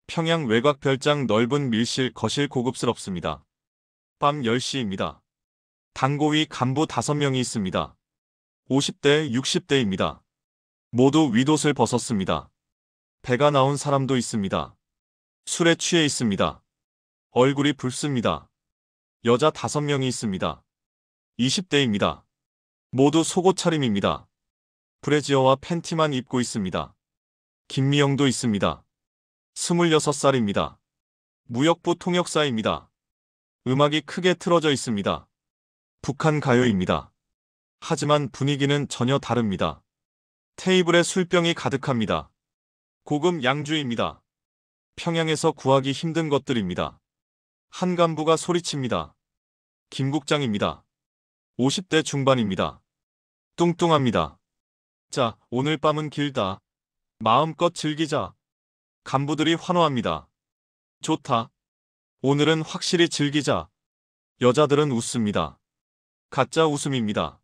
평양 외곽 별장 넓은 밀실 거실 고급스럽습니다. 밤 10시입니다. 단고위 간부 5명이 있습니다. 50대, 60대입니다. 모두 윗옷을 벗었습니다. 배가 나온 사람도 있습니다. 술에 취해 있습니다. 얼굴이 붉습니다. 여자 5명이 있습니다. 20대입니다. 모두 속옷 차림입니다. 브래지어와 팬티만 입고 있습니다. 김미영도 있습니다. 26살입니다. 무역부 통역사입니다. 음악이 크게 틀어져 있습니다. 북한 가요입니다. 하지만 분위기는 전혀 다릅니다. 테이블에 술병이 가득합니다. 고급 양주입니다. 평양에서 구하기 힘든 것들입니다. 한 간부가 소리칩니다. 김 국장입니다. 50대 중반입니다. 뚱뚱합니다. 자, 오늘 밤은 길다. 마음껏 즐기자. 간부들이 환호합니다. 좋다. 오늘은 확실히 즐기자. 여자들은 웃습니다. 가짜 웃음입니다.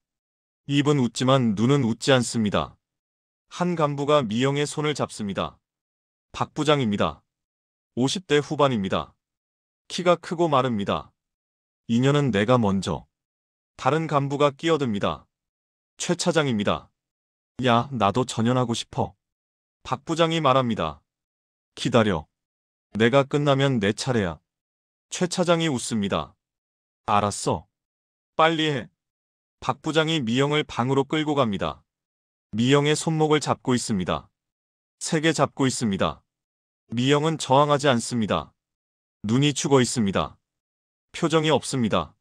입은 웃지만 눈은 웃지 않습니다. 한 간부가 미영의 손을 잡습니다. 박 부장입니다. 50대 후반입니다. 키가 크고 마릅니다. 인연은 내가 먼저. 다른 간부가 끼어듭니다. 최 차장입니다. 야, 나도 전연하고 싶어. 박 부장이 말합니다. 기다려. 내가 끝나면 내 차례야. 최 차장이 웃습니다. 알았어. 빨리 해. 박 부장이 미영을 방으로 끌고 갑니다. 미영의 손목을 잡고 있습니다. 세게 잡고 있습니다. 미영은 저항하지 않습니다. 눈이 죽어 있습니다. 표정이 없습니다.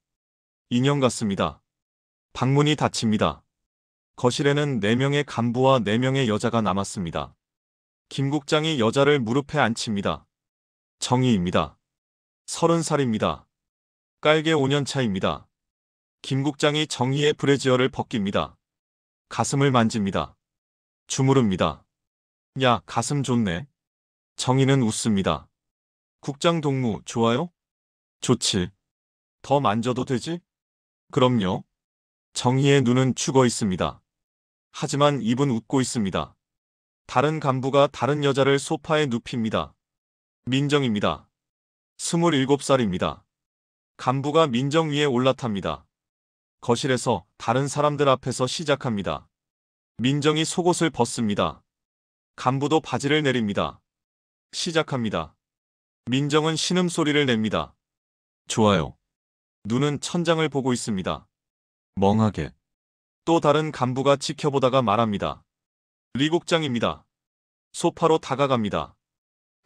인형 같습니다. 방문이 닫힙니다. 거실에는 4명의 간부와 4명의 여자가 남았습니다. 김 국장이 여자를 무릎에 앉힙니다. 정희입니다. 30살입니다. 깔게 5년 차입니다. 김 국장이 정희의 브래지어를 벗깁니다. 가슴을 만집니다. 주무릅니다. 야, 가슴 좋네. 정희는 웃습니다. 국장 동무, 좋아요? 좋지. 더 만져도 되지? 그럼요. 정희의 눈은 죽어 있습니다. 하지만 입은 웃고 있습니다. 다른 간부가 다른 여자를 소파에 눕힙니다. 민정입니다. 27살입니다. 간부가 민정 위에 올라탑니다. 거실에서 다른 사람들 앞에서 시작합니다. 민정이 속옷을 벗습니다. 간부도 바지를 내립니다. 시작합니다. 민정은 신음소리를 냅니다. 좋아요. 눈은 천장을 보고 있습니다. 멍하게. 또 다른 간부가 지켜보다가 말합니다. 리 국장입니다. 소파로 다가갑니다.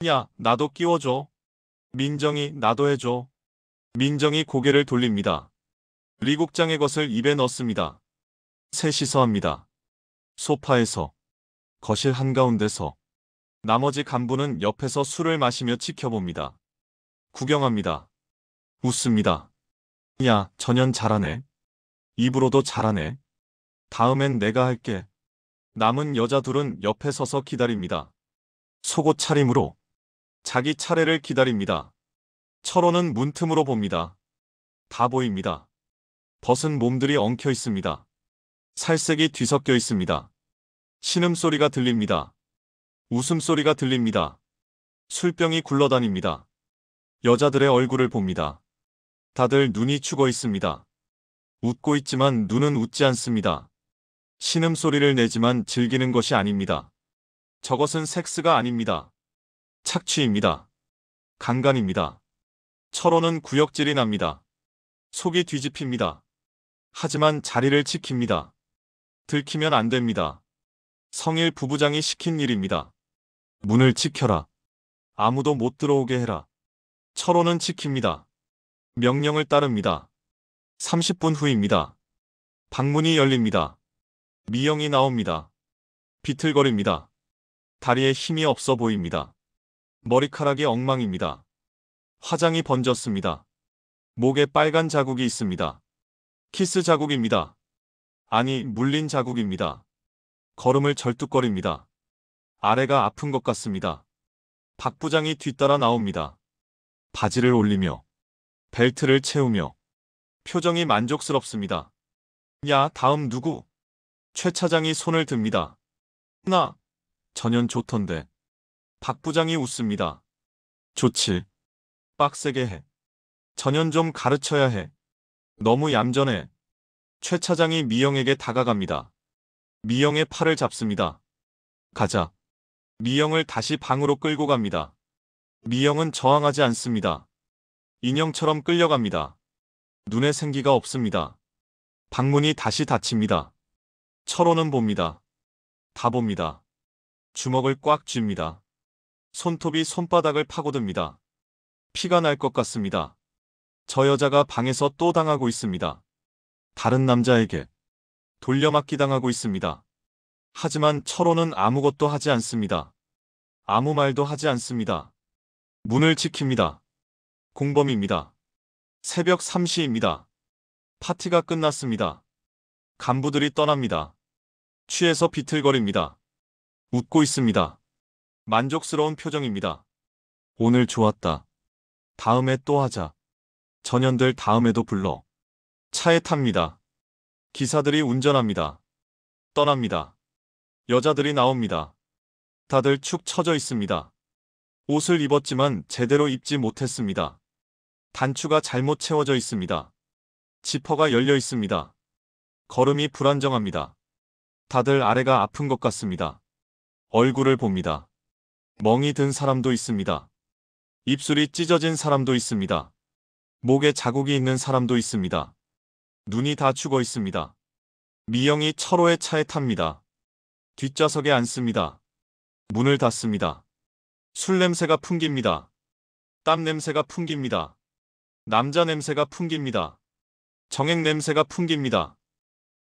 야, 나도 끼워줘. 민정이 나도 해줘. 민정이 고개를 돌립니다. 리 국장의 것을 입에 넣습니다. 셋이서 합니다. 소파에서, 거실 한가운데서. 나머지 간부는 옆에서 술을 마시며 지켜봅니다. 구경합니다. 웃습니다. 야, 전현 잘하네. 입으로도 잘하네. 다음엔 내가 할게. 남은 여자 둘은 옆에 서서 기다립니다. 속옷 차림으로. 자기 차례를 기다립니다. 철호는 문틈으로 봅니다. 다 보입니다. 벗은 몸들이 엉켜 있습니다. 살색이 뒤섞여 있습니다. 신음소리가 들립니다. 웃음소리가 들립니다. 술병이 굴러다닙니다. 여자들의 얼굴을 봅니다. 다들 눈이 죽어 있습니다. 웃고 있지만 눈은 웃지 않습니다. 신음소리를 내지만 즐기는 것이 아닙니다. 저것은 섹스가 아닙니다. 착취입니다. 강간입니다. 철호는 구역질이 납니다. 속이 뒤집힙니다. 하지만 자리를 지킵니다. 들키면 안 됩니다. 성일 부부장이 시킨 일입니다. 문을 지켜라. 아무도 못 들어오게 해라. 철호는 지킵니다. 명령을 따릅니다. 30분 후입니다. 방문이 열립니다. 미영이 나옵니다. 비틀거립니다. 다리에 힘이 없어 보입니다. 머리카락이 엉망입니다. 화장이 번졌습니다. 목에 빨간 자국이 있습니다. 키스 자국입니다. 아니, 물린 자국입니다. 걸음을 절뚝거립니다. 아래가 아픈 것 같습니다. 박 부장이 뒤따라 나옵니다. 바지를 올리며 벨트를 채우며 표정이 만족스럽습니다. 야, 다음 누구? 최 차장이 손을 듭니다. 나. 전현 좋던데. 박 부장이 웃습니다. 좋지. 빡세게 해. 전현 좀 가르쳐야 해. 너무 얌전해. 최 차장이 미영에게 다가갑니다. 미영의 팔을 잡습니다. 가자. 미영을 다시 방으로 끌고 갑니다. 미영은 저항하지 않습니다. 인형처럼 끌려갑니다. 눈에 생기가 없습니다. 방문이 다시 닫힙니다. 철호는 봅니다. 다 봅니다. 주먹을 꽉 쥡니다. 손톱이 손바닥을 파고듭니다. 피가 날 것 같습니다. 저 여자가 방에서 또 당하고 있습니다. 다른 남자에게 돌려막기 당하고 있습니다. 하지만 철호는 아무것도 하지 않습니다. 아무 말도 하지 않습니다. 문을 지킵니다. 공범입니다. 새벽 3시입니다. 파티가 끝났습니다. 간부들이 떠납니다. 취해서 비틀거립니다. 웃고 있습니다. 만족스러운 표정입니다. 오늘 좋았다. 다음에 또 하자. 전현들 다음에도 불러. 차에 탑니다. 기사들이 운전합니다. 떠납니다. 여자들이 나옵니다. 다들 축 처져 있습니다. 옷을 입었지만 제대로 입지 못했습니다. 단추가 잘못 채워져 있습니다. 지퍼가 열려 있습니다. 걸음이 불안정합니다. 다들 아래가 아픈 것 같습니다. 얼굴을 봅니다. 멍이 든 사람도 있습니다. 입술이 찢어진 사람도 있습니다. 목에 자국이 있는 사람도 있습니다. 눈이 다 죽어 있습니다. 미영이 철호의 차에 탑니다. 뒷좌석에 앉습니다. 문을 닫습니다. 술 냄새가 풍깁니다. 땀 냄새가 풍깁니다. 남자 냄새가 풍깁니다. 정액 냄새가 풍깁니다.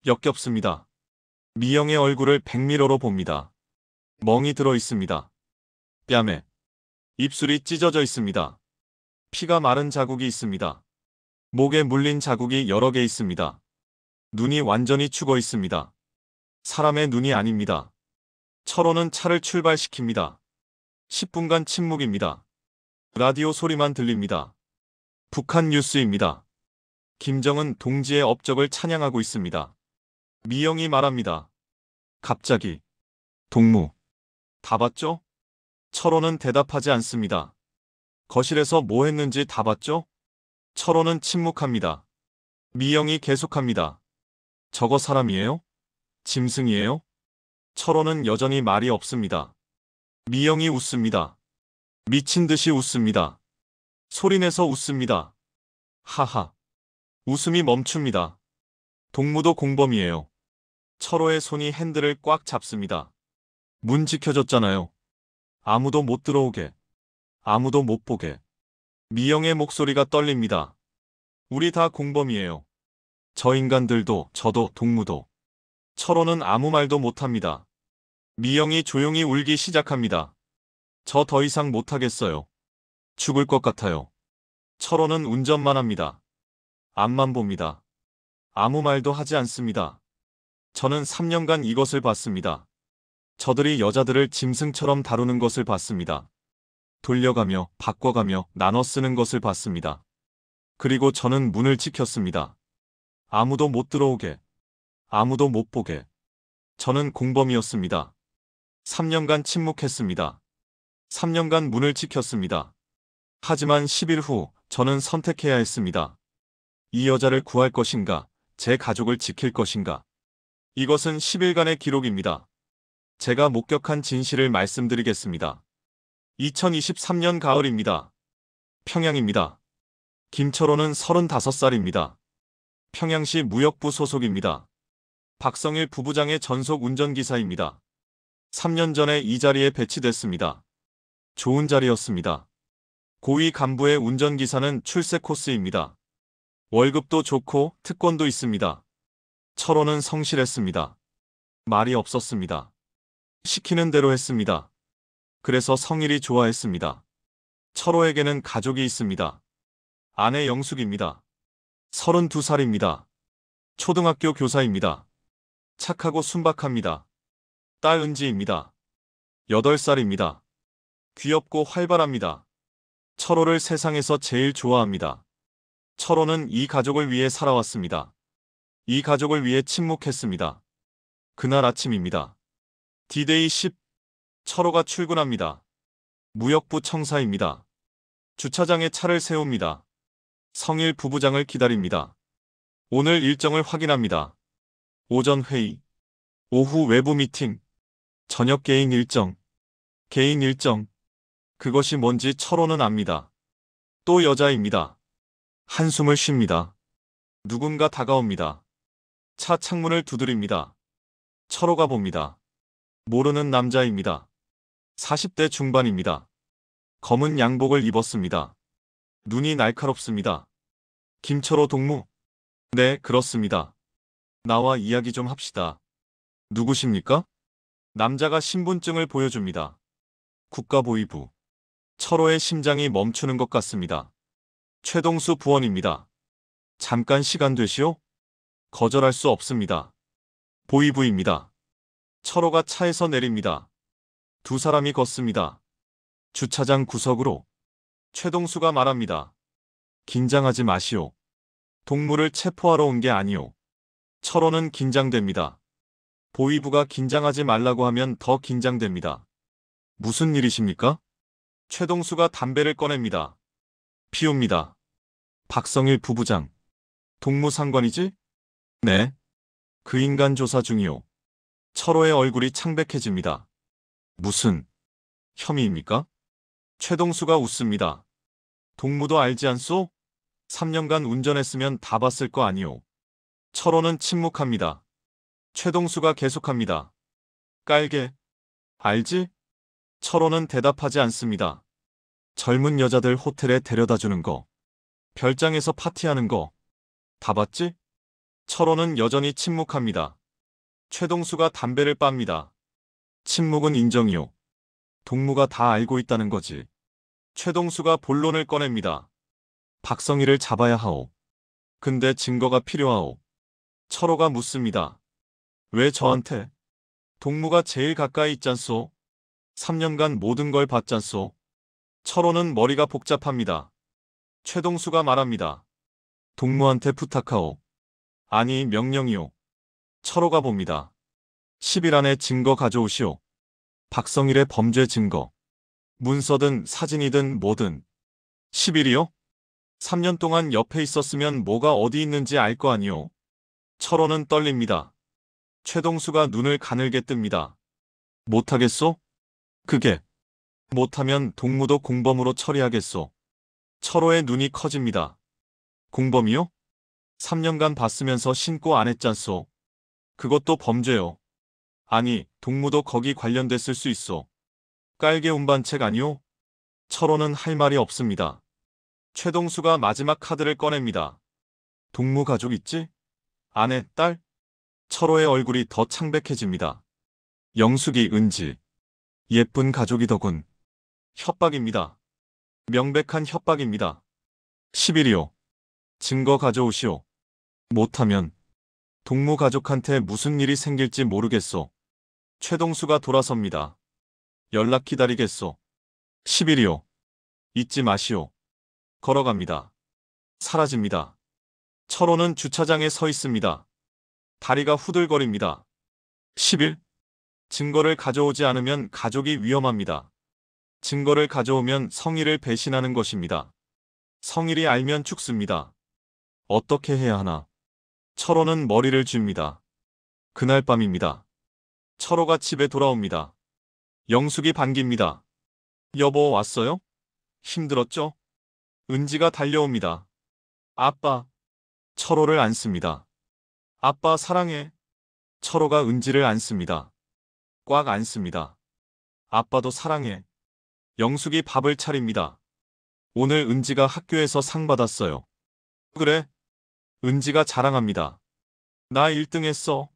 역겹습니다. 미영의 얼굴을 백미러로 봅니다. 멍이 들어 있습니다. 뺨에 입술이 찢어져 있습니다. 피가 마른 자국이 있습니다. 목에 물린 자국이 여러 개 있습니다. 눈이 완전히 죽어 있습니다. 사람의 눈이 아닙니다. 철호는 차를 출발시킵니다. 10분간 침묵입니다. 라디오 소리만 들립니다. 북한 뉴스입니다. 김정은 동지의 업적을 찬양하고 있습니다. 미영이 말합니다. 갑자기. 동무. 다 봤죠? 철호는 대답하지 않습니다. 거실에서 뭐 했는지 다 봤죠? 철호는 침묵합니다. 미영이 계속합니다. 저거 사람이에요? 짐승이에요? 철호는 여전히 말이 없습니다. 미영이 웃습니다. 미친 듯이 웃습니다. 소리내서 웃습니다. 하하. 웃음이 멈춥니다. 동무도 공범이에요. 철호의 손이 핸들을 꽉 잡습니다. 문 지켜줬잖아요. 아무도 못 들어오게. 아무도 못 보게. 미영의 목소리가 떨립니다. 우리 다 공범이에요. 저 인간들도 저도 동무도. 철호는 아무 말도 못합니다. 미영이 조용히 울기 시작합니다. 저 더 이상 못하겠어요. 죽을 것 같아요. 철호는 운전만 합니다. 앞만 봅니다. 아무 말도 하지 않습니다. 저는 3년간 이것을 봤습니다. 저들이 여자들을 짐승처럼 다루는 것을 봤습니다. 돌려가며 바꿔가며 나눠 쓰는 것을 봤습니다. 그리고 저는 문을 지켰습니다. 아무도 못 들어오게. 아무도 못 보게. 저는 공범이었습니다. 3년간 침묵했습니다. 3년간 문을 지켰습니다. 하지만 10일 후 저는 선택해야 했습니다. 이 여자를 구할 것인가, 제 가족을 지킬 것인가. 이것은 10일간의 기록입니다. 제가 목격한 진실을 말씀드리겠습니다. 2023년 가을입니다. 평양입니다. 김철호는 35살입니다. 평양시 무역부 소속입니다. 박성일 부부장의 전속 운전기사입니다. 3년 전에 이 자리에 배치됐습니다. 좋은 자리였습니다. 고위 간부의 운전기사는 출세 코스입니다. 월급도 좋고 특권도 있습니다. 철호는 성실했습니다. 말이 없었습니다. 시키는 대로 했습니다. 그래서 성일이 좋아했습니다. 철호에게는 가족이 있습니다. 아내 영숙입니다. 32살입니다. 초등학교 교사입니다. 착하고 순박합니다. 딸 은지입니다. 8살입니다. 귀엽고 활발합니다. 철호를 세상에서 제일 좋아합니다. 철호는 이 가족을 위해 살아왔습니다. 이 가족을 위해 침묵했습니다. 그날 아침입니다. D-Day 10. 철호가 출근합니다. 무역부 청사입니다. 주차장에 차를 세웁니다. 성일 부부장을 기다립니다. 오늘 일정을 확인합니다. 오전 회의, 오후 외부 미팅, 저녁 개인 일정. 개인 일정. 그것이 뭔지 철호는 압니다. 또 여자입니다. 한숨을 쉽니다. 누군가 다가옵니다. 차 창문을 두드립니다. 철호가 봅니다. 모르는 남자입니다. 40대 중반입니다. 검은 양복을 입었습니다. 눈이 날카롭습니다. 김철호 동무? 네, 그렇습니다. 나와 이야기 좀 합시다. 누구십니까? 남자가 신분증을 보여줍니다. 국가보위부. 철호의 심장이 멈추는 것 같습니다. 최동수 부원입니다. 잠깐 시간 되시오? 거절할 수 없습니다. 보위부입니다. 철호가 차에서 내립니다. 두 사람이 걷습니다. 주차장 구석으로. 최동수가 말합니다. 긴장하지 마시오. 동물을 체포하러 온 게 아니오. 철호는 긴장됩니다. 보위부가 긴장하지 말라고 하면 더 긴장됩니다. 무슨 일이십니까? 최동수가 담배를 꺼냅니다. 피웁니다. 박성일 부부장. 동무상관이지? 네. 그 인간 조사 중이오. 철호의 얼굴이 창백해집니다. 무슨 혐의입니까? 최동수가 웃습니다. 동무도 알지 않소? 3년간 운전했으면 다 봤을 거 아니오. 철호는 침묵합니다. 최동수가 계속합니다. 깔게. 알지? 철호는 대답하지 않습니다. 젊은 여자들 호텔에 데려다주는 거. 별장에서 파티하는 거. 다 봤지? 철호는 여전히 침묵합니다. 최동수가 담배를 빱니다. 침묵은 인정이오. 동무가 다 알고 있다는 거지. 최동수가 본론을 꺼냅니다. 박성희를 잡아야 하오. 근데 증거가 필요하오. 철호가 묻습니다. 왜 저한테? 동무가 제일 가까이 있잖소. 3년간 모든 걸 봤잖소. 철호는 머리가 복잡합니다. 최동수가 말합니다. 동무한테 부탁하오. 아니, 명령이오. 철호가 봅니다. 10일 안에 증거 가져오시오. 박성일의 범죄 증거. 문서든 사진이든 뭐든. 10일이요? 3년 동안 옆에 있었으면 뭐가 어디 있는지 알 거 아니오. 철호는 떨립니다. 최동수가 눈을 가늘게 뜹니다. 못하겠소? 그게. 못하면 동무도 공범으로 처리하겠소. 철호의 눈이 커집니다. 공범이요? 3년간 봤으면서 신고 안 했잖소. 그것도 범죄요. 아니, 동무도 거기 관련됐을 수 있어. 깔개 운반책 아니오? 철호는 할 말이 없습니다. 최동수가 마지막 카드를 꺼냅니다. 동무 가족 있지? 아내, 딸? 철호의 얼굴이 더 창백해집니다. 영숙이, 은지. 예쁜 가족이더군. 협박입니다. 명백한 협박입니다. 10일이요. 증거 가져오시오. 못하면 동무 가족한테 무슨 일이 생길지 모르겠소. 최동수가 돌아섭니다. 연락 기다리겠소. 10일이요. 잊지 마시오. 걸어갑니다. 사라집니다. 철호는 주차장에 서 있습니다. 다리가 후들거립니다. 10일? 증거를 가져오지 않으면 가족이 위험합니다. 증거를 가져오면 성일을 배신하는 것입니다. 성일이 알면 죽습니다. 어떻게 해야 하나? 철호는 머리를 쥡니다. 그날 밤입니다. 철호가 집에 돌아옵니다. 영숙이 반깁니다. 여보, 왔어요? 힘들었죠? 은지가 달려옵니다. 아빠. 철호를 안습니다. 아빠 사랑해. 철호가 은지를 안습니다. 꽉 안습니다. 아빠도 사랑해. 영숙이 밥을 차립니다. 오늘 은지가 학교에서 상 받았어요. 그래? 은지가 자랑합니다. 나 1등 했어.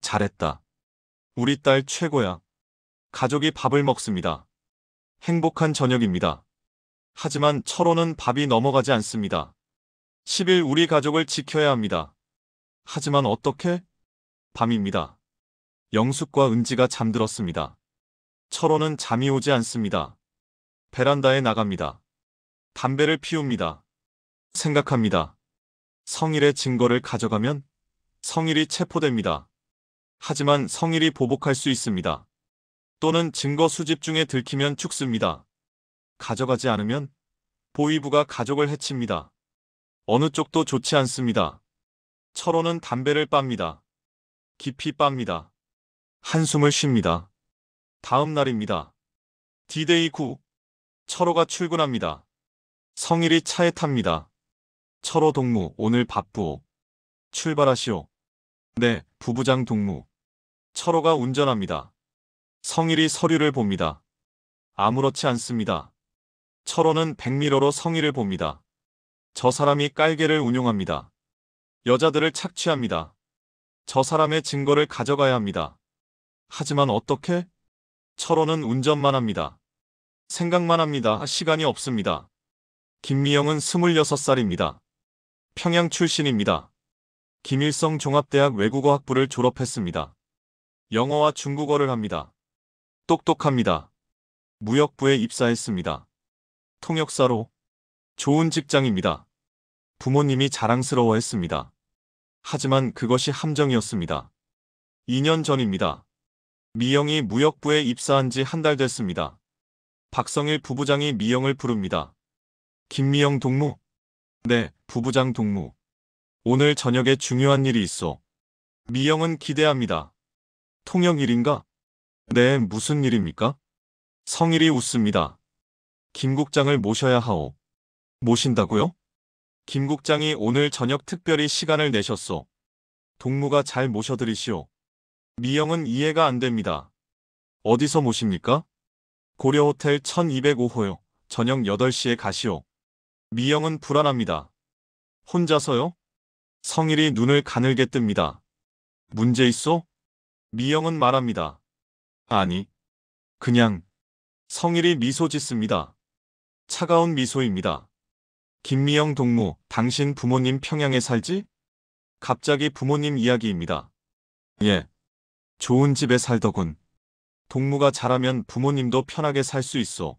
잘했다. 우리 딸 최고야. 가족이 밥을 먹습니다. 행복한 저녁입니다. 하지만 철호는 밥이 넘어가지 않습니다. 10일 우리 가족을 지켜야 합니다. 하지만 어떻게? 밤입니다. 영숙과 은지가 잠들었습니다. 철호는 잠이 오지 않습니다. 베란다에 나갑니다. 담배를 피웁니다. 생각합니다. 성일의 증거를 가져가면 성일이 체포됩니다. 하지만 성일이 보복할 수 있습니다. 또는 증거 수집 중에 들키면 죽습니다. 가져가지 않으면 보위부가 가족을 해칩니다. 어느 쪽도 좋지 않습니다. 철호는 담배를 빱니다. 깊이 빱니다. 한숨을 쉽니다. 다음 날입니다. D-Day 9. 철호가 출근합니다. 성일이 차에 탑니다. 철호 동무, 오늘 바쁘오. 출발하시오. 네, 부부장 동무. 철호가 운전합니다. 성일이 서류를 봅니다. 아무렇지 않습니다. 철호는 백미러로 성일을 봅니다. 저 사람이 깔개를 운용합니다. 여자들을 착취합니다. 저 사람의 증거를 가져가야 합니다. 하지만 어떻게? 철호는 운전만 합니다. 생각만 합니다. 시간이 없습니다. 김미영은 26살입니다. 평양 출신입니다. 김일성 종합대학 외국어학부를 졸업했습니다. 영어와 중국어를 합니다. 똑똑합니다. 무역부에 입사했습니다. 통역사로. 좋은 직장입니다. 부모님이 자랑스러워했습니다. 하지만 그것이 함정이었습니다. 2년 전입니다. 미영이 무역부에 입사한 지 한 달 됐습니다. 박성일 부부장이 미영을 부릅니다. 김미영 동무? 네, 부부장 동무. 오늘 저녁에 중요한 일이 있어. 미영은 기대합니다. 통역 일인가? 네, 무슨 일입니까? 성일이 웃습니다. 김 국장을 모셔야 하오. 모신다고요? 김 국장이 오늘 저녁 특별히 시간을 내셨소. 동무가 잘 모셔드리시오. 미영은 이해가 안 됩니다. 어디서 모십니까? 고려호텔 1205호요. 저녁 8시에 가시오. 미영은 불안합니다. 혼자서요? 성일이 눈을 가늘게 뜹니다. 문제 있어? 미영은 말합니다. 아니, 그냥. 성일이 미소 짓습니다. 차가운 미소입니다. 김미영 동무, 당신 부모님 평양에 살지? 갑자기 부모님 이야기입니다. 예. 좋은 집에 살더군. 동무가 잘하면 부모님도 편하게 살 수 있어.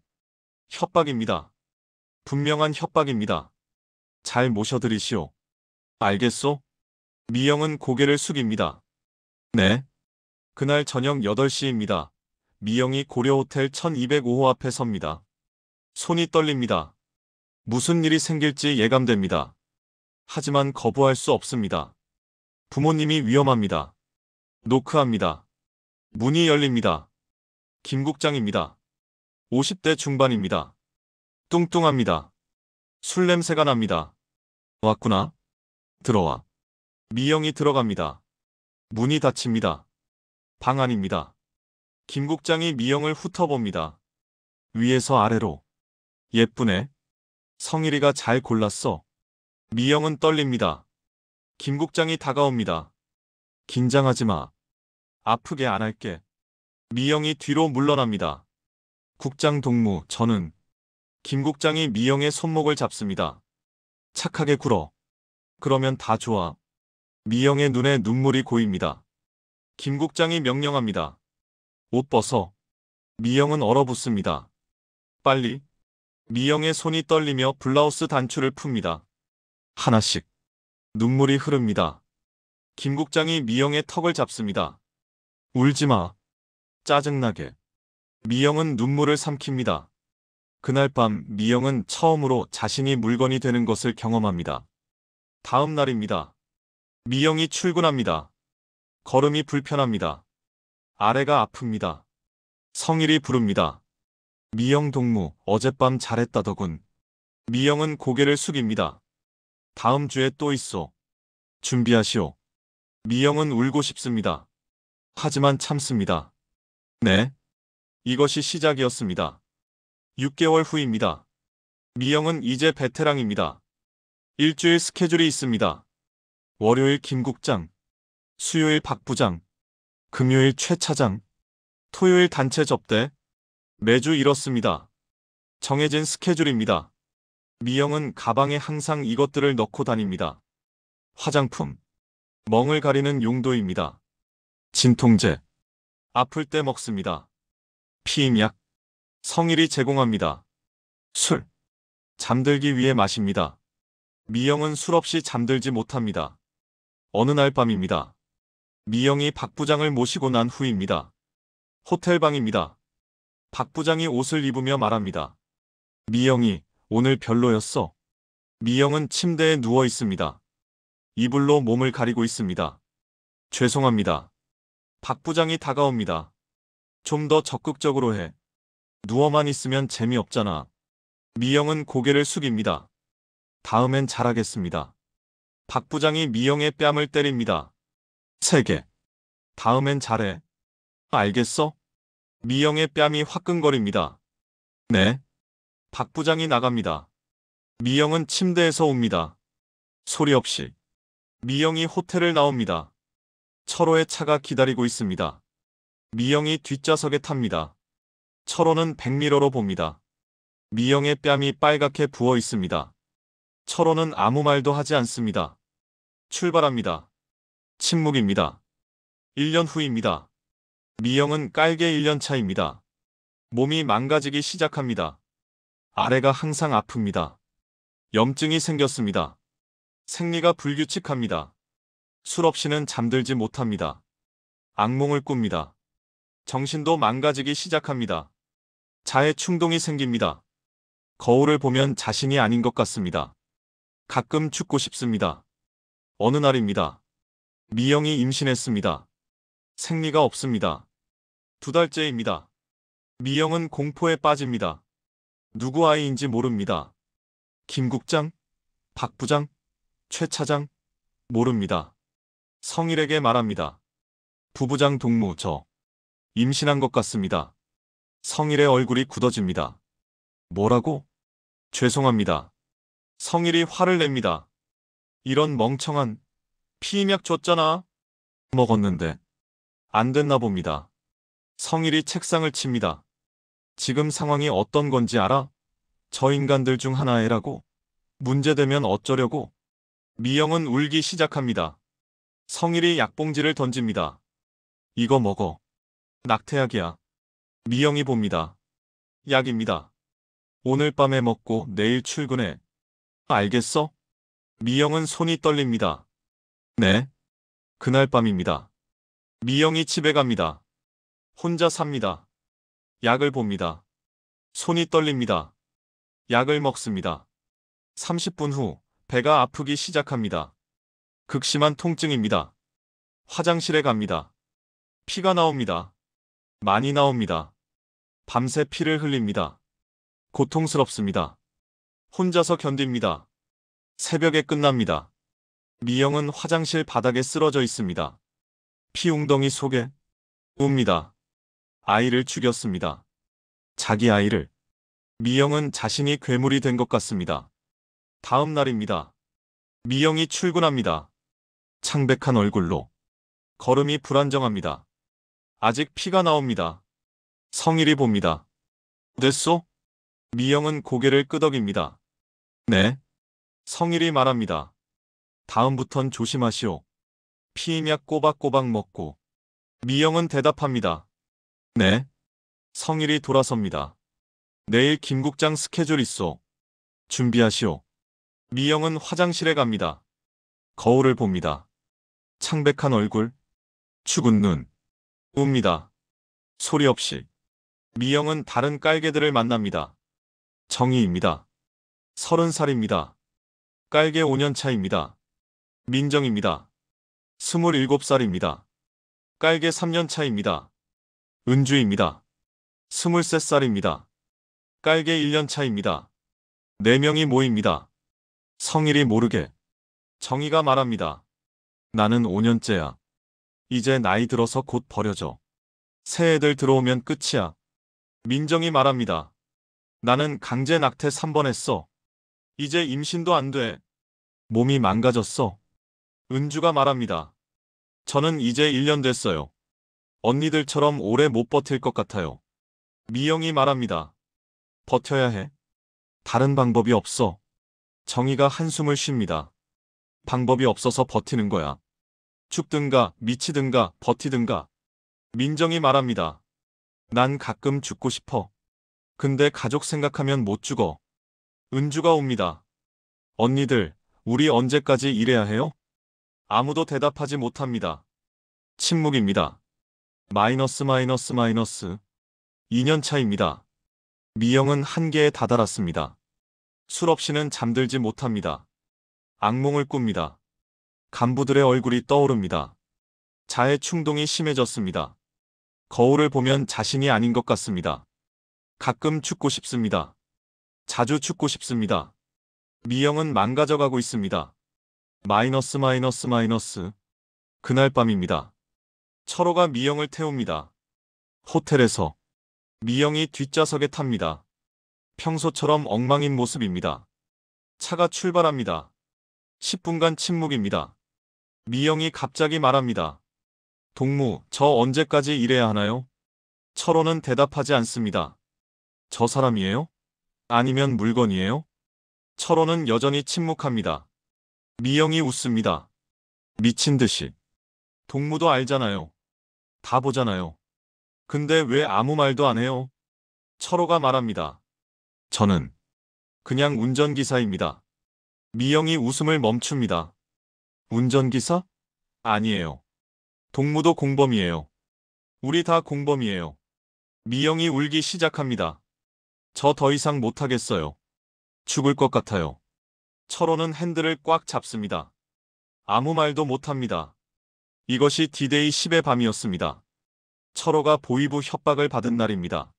협박입니다. 분명한 협박입니다. 잘 모셔드리시오. 알겠소? 미영은 고개를 숙입니다. 네. 그날 저녁 8시입니다. 미영이 고려호텔 1205호 앞에 섭니다. 손이 떨립니다. 무슨 일이 생길지 예감됩니다. 하지만 거부할 수 없습니다. 부모님이 위험합니다. 노크합니다. 문이 열립니다. 김 국장입니다. 50대 중반입니다. 뚱뚱합니다. 술 냄새가 납니다. 왔구나. 들어와. 미영이 들어갑니다. 문이 닫힙니다. 방 안입니다. 김 국장이 미영을 훑어봅니다. 위에서 아래로. 예쁘네. 성일이가 잘 골랐어. 미영은 떨립니다. 김 국장이 다가옵니다. 긴장하지 마. 아프게 안 할게. 미영이 뒤로 물러납니다. 국장 동무, 저는. 김 국장이 미영의 손목을 잡습니다. 착하게 굴어. 그러면 다 좋아. 미영의 눈에 눈물이 고입니다. 김 국장이 명령합니다. 옷 벗어. 미영은 얼어붙습니다. 빨리. 미영의 손이 떨리며 블라우스 단추를 풉니다. 하나씩. 눈물이 흐릅니다. 김 국장이 미영의 턱을 잡습니다. 울지 마. 짜증나게. 미영은 눈물을 삼킵니다. 그날 밤 미영은 처음으로 자신이 물건이 되는 것을 경험합니다. 다음 날입니다. 미영이 출근합니다. 걸음이 불편합니다. 아래가 아픕니다. 성일이 부릅니다. 미영 동무, 어젯밤 잘했다더군. 미영은 고개를 숙입니다. 다음 주에 또 있어. 준비하시오. 미영은 울고 싶습니다. 하지만 참습니다. 네. 이것이 시작이었습니다. 6개월 후입니다. 미영은 이제 베테랑입니다. 일주일 스케줄이 있습니다. 월요일 김 국장, 수요일 박 부장, 금요일 최 차장, 토요일 단체 접대. 매주 이렇습니다. 정해진 스케줄입니다. 미영은 가방에 항상 이것들을 넣고 다닙니다. 화장품, 멍을 가리는 용도입니다. 진통제, 아플 때 먹습니다. 피임약, 성일이 제공합니다. 술, 잠들기 위해 마십니다. 미영은 술 없이 잠들지 못합니다. 어느 날 밤입니다. 미영이 박 부장을 모시고 난 후입니다. 호텔방입니다. 박 부장이 옷을 입으며 말합니다. 미영이, 오늘 별로였어. 미영은 침대에 누워 있습니다. 이불로 몸을 가리고 있습니다. 죄송합니다. 박 부장이 다가옵니다. 좀 더 적극적으로 해. 누워만 있으면 재미없잖아. 미영은 고개를 숙입니다. 다음엔 잘하겠습니다. 박 부장이 미영의 뺨을 때립니다. 3개. 다음엔 잘해. 알겠어? 미영의 뺨이 화끈거립니다. 네. 박 부장이 나갑니다. 미영은 침대에서 옵니다. 소리 없이. 미영이 호텔을 나옵니다. 철호의 차가 기다리고 있습니다. 미영이 뒷좌석에 탑니다. 철호는 백미러로 봅니다. 미영의 뺨이 빨갛게 부어 있습니다. 철호는 아무 말도 하지 않습니다. 출발합니다. 침묵입니다. 1년 후입니다. 미영은 깔개 1년 차입니다. 몸이 망가지기 시작합니다. 아래가 항상 아픕니다. 염증이 생겼습니다. 생리가 불규칙합니다. 술 없이는 잠들지 못합니다. 악몽을 꿉니다. 정신도 망가지기 시작합니다. 자해 충동이 생깁니다. 거울을 보면 자신이 아닌 것 같습니다. 가끔 죽고 싶습니다. 어느 날입니다. 미영이 임신했습니다. 생리가 없습니다. 2달째입니다. 미영은 공포에 빠집니다. 누구 아이인지 모릅니다. 김 국장? 박 부장? 최 차장? 모릅니다. 성일에게 말합니다. 부부장 동무 저 임신한 것 같습니다. 성일의 얼굴이 굳어집니다. 뭐라고? 죄송합니다. 성일이 화를 냅니다. 이런 멍청한 피임약 줬잖아. 먹었는데 안 됐나 봅니다. 성일이 책상을 칩니다. 지금 상황이 어떤 건지 알아? 저 인간들 중 하나애라고. 문제되면 어쩌려고. 미영은 울기 시작합니다. 성일이 약봉지를 던집니다. 이거 먹어. 낙태약이야. 미영이 봅니다. 약입니다. 오늘 밤에 먹고 내일 출근해. 알겠어? 미영은 손이 떨립니다. 네. 그날 밤입니다. 미영이 집에 갑니다. 혼자 삽니다. 약을 봅니다. 손이 떨립니다. 약을 먹습니다. 30분 후 배가 아프기 시작합니다. 극심한 통증입니다. 화장실에 갑니다. 피가 나옵니다. 많이 나옵니다. 밤새 피를 흘립니다. 고통스럽습니다. 혼자서 견딥니다. 새벽에 끝납니다. 미영은 화장실 바닥에 쓰러져 있습니다. 피 웅덩이 속에 웁니다. 아이를 죽였습니다. 자기 아이를. 미영은 자신이 괴물이 된 것 같습니다. 다음 날입니다. 미영이 출근합니다. 창백한 얼굴로. 걸음이 불안정합니다. 아직 피가 나옵니다. 성일이 봅니다. 됐소? 미영은 고개를 끄덕입니다. 네. 성일이 말합니다. 다음부턴 조심하시오. 피임약 꼬박꼬박 먹고. 미영은 대답합니다. 네. 성일이 돌아섭니다. 내일 김 국장 스케줄 있어. 준비하시오. 미영은 화장실에 갑니다. 거울을 봅니다. 창백한 얼굴, 죽은 눈, 웁니다. 소리 없이. 미영은 다른 깔개들을 만납니다. 정희입니다. 30살입니다. 깔개 5년 차입니다. 민정입니다. 27살입니다. 깔개 3년 차입니다. 은주입니다. 23살입니다. 깔개 1년 차입니다. 4명이 모입니다. 성일이 모르게. 정희가 말합니다. 나는 5년째야. 이제 나이 들어서 곧 버려져. 새 애들 들어오면 끝이야. 민정이 말합니다. 나는 강제 낙태 3번 했어. 이제 임신도 안 돼. 몸이 망가졌어. 은주가 말합니다. 저는 이제 1년 됐어요. 언니들처럼 오래 못 버틸 것 같아요. 미영이 말합니다. 버텨야 해. 다른 방법이 없어. 정희가 한숨을 쉽니다. 방법이 없어서 버티는 거야. 죽든가 미치든가 버티든가. 민정이 말합니다. 난 가끔 죽고 싶어. 근데 가족 생각하면 못 죽어. 은주가 옵니다. 언니들, 우리 언제까지 이래야 해요? 아무도 대답하지 못합니다. 침묵입니다. 마이너스. 2년 차입니다. 미영은 한계에 다다랐습니다. 술 없이는 잠들지 못합니다. 악몽을 꿉니다. 간부들의 얼굴이 떠오릅니다. 자해 충동이 심해졌습니다. 거울을 보면 자신이 아닌 것 같습니다. 가끔 죽고 싶습니다. 자주 죽고 싶습니다. 미영은 망가져가고 있습니다. 마이너스 마이너스 마이너스. 그날 밤입니다. 철호가 미영을 태웁니다. 호텔에서 미영이 뒷좌석에 탑니다. 평소처럼 엉망인 모습입니다. 차가 출발합니다. 10분간 침묵입니다. 미영이 갑자기 말합니다. 동무, 저 언제까지 일해야 하나요? 철호는 대답하지 않습니다. 저 사람이에요? 아니면 물건이에요? 철호는 여전히 침묵합니다. 미영이 웃습니다. 미친 듯이. 동무도 알잖아요. 다 보잖아요. 근데 왜 아무 말도 안 해요? 철호가 말합니다. 저는 그냥 운전기사입니다. 미영이 웃음을 멈춥니다. 운전기사? 아니에요. 동무도 공범이에요. 우리 다 공범이에요. 미영이 울기 시작합니다. 저 더 이상 못하겠어요. 죽을 것 같아요. 철호는 핸들을 꽉 잡습니다. 아무 말도 못합니다. 이것이 D-Day 10의 밤이었습니다. 철호가 보위부 협박을 받은 날입니다.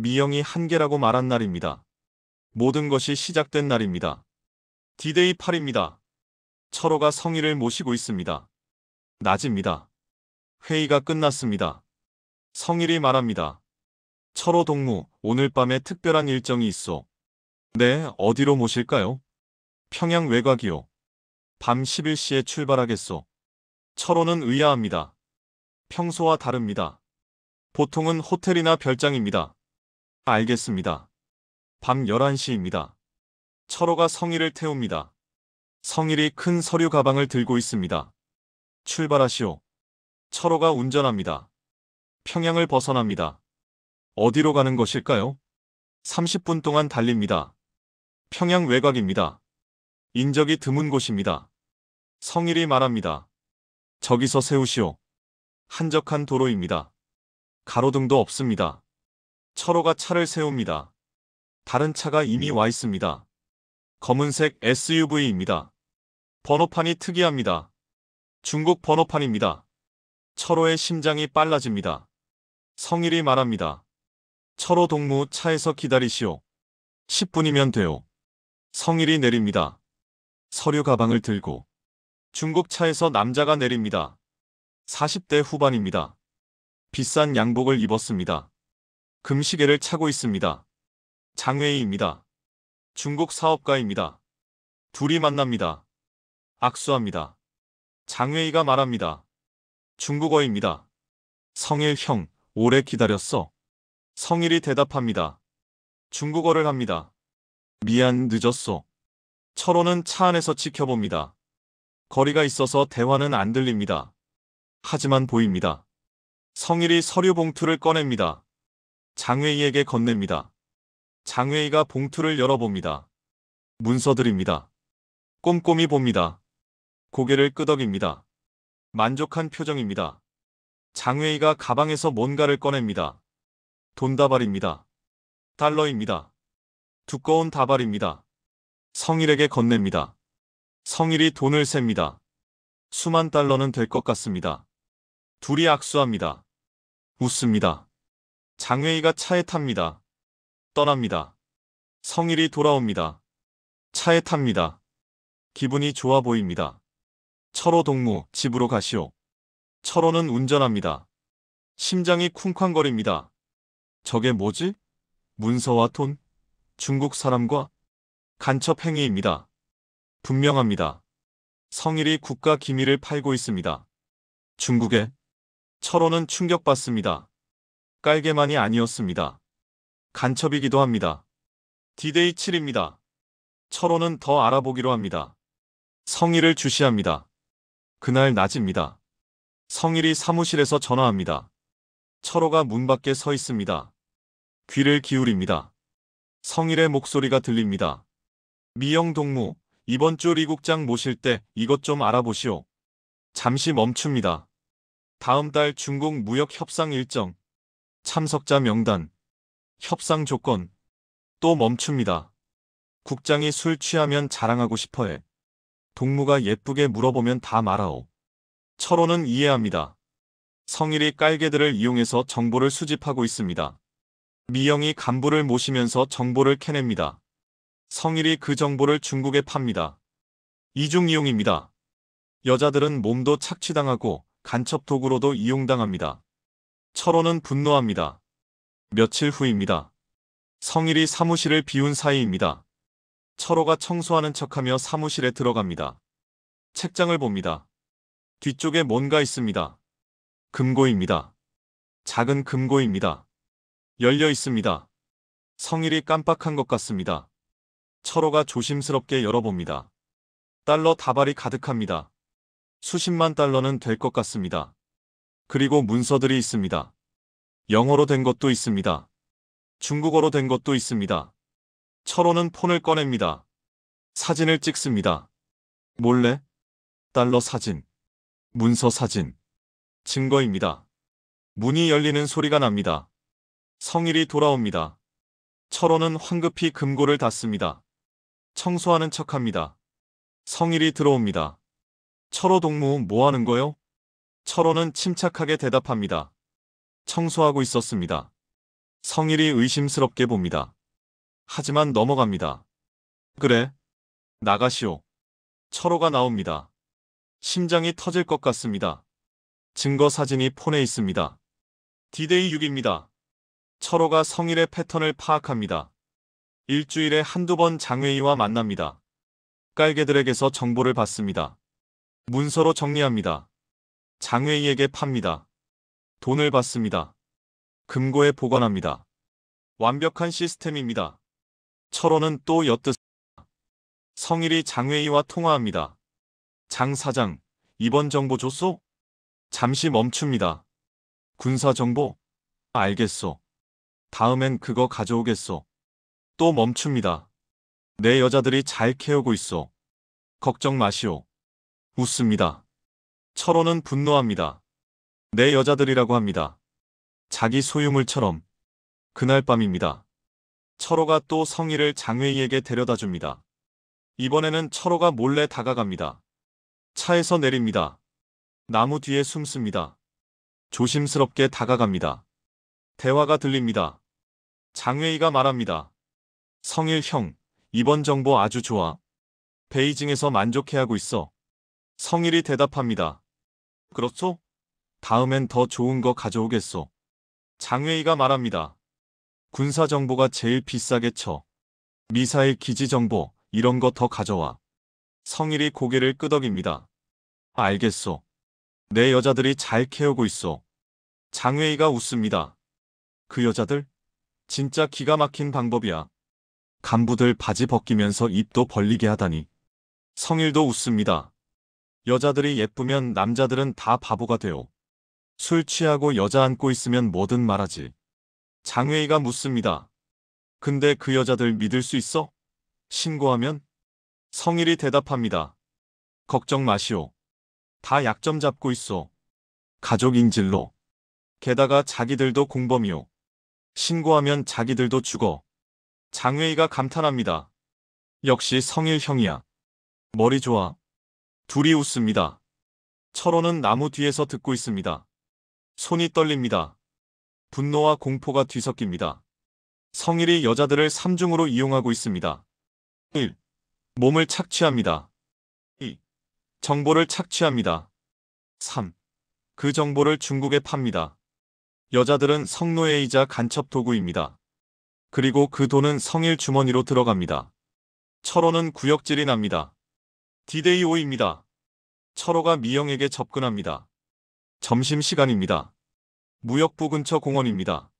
미영이 한계라고 말한 날입니다. 모든 것이 시작된 날입니다. D-Day 8입니다. 철호가 성희를 모시고 있습니다. 낮입니다. 회의가 끝났습니다. 성일이 말합니다. 철호 동무, 오늘 밤에 특별한 일정이 있어. 네, 어디로 모실까요? 평양 외곽이요. 밤 11시에 출발하겠소. 철호는 의아합니다. 평소와 다릅니다. 보통은 호텔이나 별장입니다. 알겠습니다. 밤 11시입니다. 철호가 성일을 태웁니다. 성일이 큰 서류 가방을 들고 있습니다. 출발하시오. 철호가 운전합니다. 평양을 벗어납니다. 어디로 가는 것일까요? 30분 동안 달립니다. 평양 외곽입니다. 인적이 드문 곳입니다. 성일이 말합니다. 저기서 세우시오. 한적한 도로입니다. 가로등도 없습니다. 철호가 차를 세웁니다. 다른 차가 이미 와 있습니다. 검은색 SUV입니다. 번호판이 특이합니다. 중국 번호판입니다. 철호의 심장이 빨라집니다. 성일이 말합니다. 철호 동무, 차에서 기다리시오. 10분이면 돼요. 성일이 내립니다. 서류 가방을 들고. 중국 차에서 남자가 내립니다. 40대 후반입니다. 비싼 양복을 입었습니다. 금시계를 차고 있습니다. 장웨이입니다. 중국 사업가입니다. 둘이 만납니다. 악수합니다. 장웨이가 말합니다. 중국어입니다. 성일 형, 오래 기다렸어. 성일이 대답합니다. 중국어를 합니다. 미안, 늦었어. 철호는 차 안에서 지켜봅니다. 거리가 있어서 대화는 안 들립니다. 하지만 보입니다. 성일이 서류 봉투를 꺼냅니다. 장웨이에게 건넵니다. 장웨이가 봉투를 열어봅니다. 문서들입니다. 꼼꼼히 봅니다. 고개를 끄덕입니다. 만족한 표정입니다. 장웨이가 가방에서 뭔가를 꺼냅니다. 돈다발입니다. 달러입니다. 두꺼운 다발입니다. 성일에게 건넵니다. 성일이 돈을 셉니다. 수만 달러는 될 것 같습니다. 둘이 악수합니다. 웃습니다. 장웨이가 차에 탑니다. 떠납니다. 성일이 돌아옵니다. 차에 탑니다. 기분이 좋아 보입니다. 철호 동무, 집으로 가시오. 철호는 운전합니다. 심장이 쿵쾅거립니다. 저게 뭐지? 문서와 돈? 중국 사람과? 간첩 행위입니다. 분명합니다. 성일이 국가 기밀을 팔고 있습니다. 중국에? 철호는 충격받습니다. 깔개만이 아니었습니다. 간첩이기도 합니다. D-Day 7입니다. 철호는 더 알아보기로 합니다. 성일을 주시합니다. 그날 낮입니다. 성일이 사무실에서 전화합니다. 철호가 문 밖에 서 있습니다. 귀를 기울입니다. 성일의 목소리가 들립니다. 미영 동무, 이번 주 리국장 모실 때 이것 좀 알아보시오. 잠시 멈춥니다. 다음 달 중국 무역 협상 일정, 참석자 명단, 협상 조건, 또 멈춥니다. 국장이 술 취하면 자랑하고 싶어해. 동무가 예쁘게 물어보면 다 말아오. 철호는 이해합니다. 성일이 깔개들을 이용해서 정보를 수집하고 있습니다. 미영이 간부를 모시면서 정보를 캐냅니다. 성일이 그 정보를 중국에 팝니다. 이중이용입니다. 여자들은 몸도 착취당하고 간첩 도구로도 이용당합니다. 철호는 분노합니다. 며칠 후입니다. 성일이 사무실을 비운 사이입니다. 철호가 청소하는 척하며 사무실에 들어갑니다. 책장을 봅니다. 뒤쪽에 뭔가 있습니다. 금고입니다. 작은 금고입니다. 열려 있습니다. 성일이 깜빡한 것 같습니다. 철호가 조심스럽게 열어봅니다. 달러 다발이 가득합니다. 수십만 달러는 될 것 같습니다. 그리고 문서들이 있습니다. 영어로 된 것도 있습니다. 중국어로 된 것도 있습니다. 철호는 폰을 꺼냅니다. 사진을 찍습니다. 몰래 달러 사진, 문서 사진, 증거입니다. 문이 열리는 소리가 납니다. 성일이 돌아옵니다. 철호는 황급히 금고를 닫습니다. 청소하는 척합니다. 성일이 들어옵니다. 철호 동무 뭐 하는 거요? 철호는 침착하게 대답합니다. 청소하고 있었습니다. 성일이 의심스럽게 봅니다. 하지만 넘어갑니다. 그래, 나가시오. 철호가 나옵니다. 심장이 터질 것 같습니다. 증거 사진이 폰에 있습니다. D-Day 6입니다. 철호가 성일의 패턴을 파악합니다. 일주일에 한두 번 장외이와 만납니다. 깔개들에게서 정보를 받습니다. 문서로 정리합니다. 장외이에게 팝니다. 돈을 받습니다. 금고에 보관합니다. 완벽한 시스템입니다. 철호는 또 엿듣습니다. 성일이 장외이와 통화합니다. 장 사장, 이번 정보 줬소? 잠시 멈춥니다. 군사 정보? 알겠소. 다음엔 그거 가져오겠소. 또 멈춥니다. 내 여자들이 잘 캐오고 있소. 걱정 마시오. 웃습니다. 철호는 분노합니다. 내 여자들이라고 합니다. 자기 소유물처럼. 그날 밤입니다. 철호가 또 성일을 장외이에게 데려다 줍니다. 이번에는 철호가 몰래 다가갑니다. 차에서 내립니다. 나무 뒤에 숨습니다. 조심스럽게 다가갑니다. 대화가 들립니다. 장외이가 말합니다. 성일 형, 이번 정보 아주 좋아. 베이징에서 만족해하고 있어. 성일이 대답합니다. 그렇소? 다음엔 더 좋은 거 가져오겠소. 장외이가 말합니다. 군사 정보가 제일 비싸게 쳐. 미사일 기지 정보, 이런 거 더 가져와. 성일이 고개를 끄덕입니다. 알겠소. 내 여자들이 잘 캐오고 있어. 장외이가 웃습니다. 그 여자들? 진짜 기가 막힌 방법이야. 간부들 바지 벗기면서 입도 벌리게 하다니. 성일도 웃습니다. 여자들이 예쁘면 남자들은 다 바보가 돼요. 술 취하고 여자 안고 있으면 뭐든 말하지. 장외이가 묻습니다. 근데 그 여자들 믿을 수 있어? 신고하면? 성일이 대답합니다. 걱정 마시오. 다 약점 잡고 있어. 가족 인질로. 게다가 자기들도 공범이오. 신고하면 자기들도 죽어. 장외이가 감탄합니다. 역시 성일 형이야. 머리 좋아. 둘이 웃습니다. 철호는 나무 뒤에서 듣고 있습니다. 손이 떨립니다. 분노와 공포가 뒤섞입니다. 성일이 여자들을 삼중으로 이용하고 있습니다. 1. 몸을 착취합니다. 2. 정보를 착취합니다. 3. 그 정보를 중국에 팝니다. 여자들은 성노예이자 간첩 도구입니다. 그리고 그 돈은 성일 주머니로 들어갑니다. 철호는 구역질이 납니다. D-Day 5입니다. 철호가 미영에게 접근합니다. 점심시간입니다. 무역부 근처 공원입니다.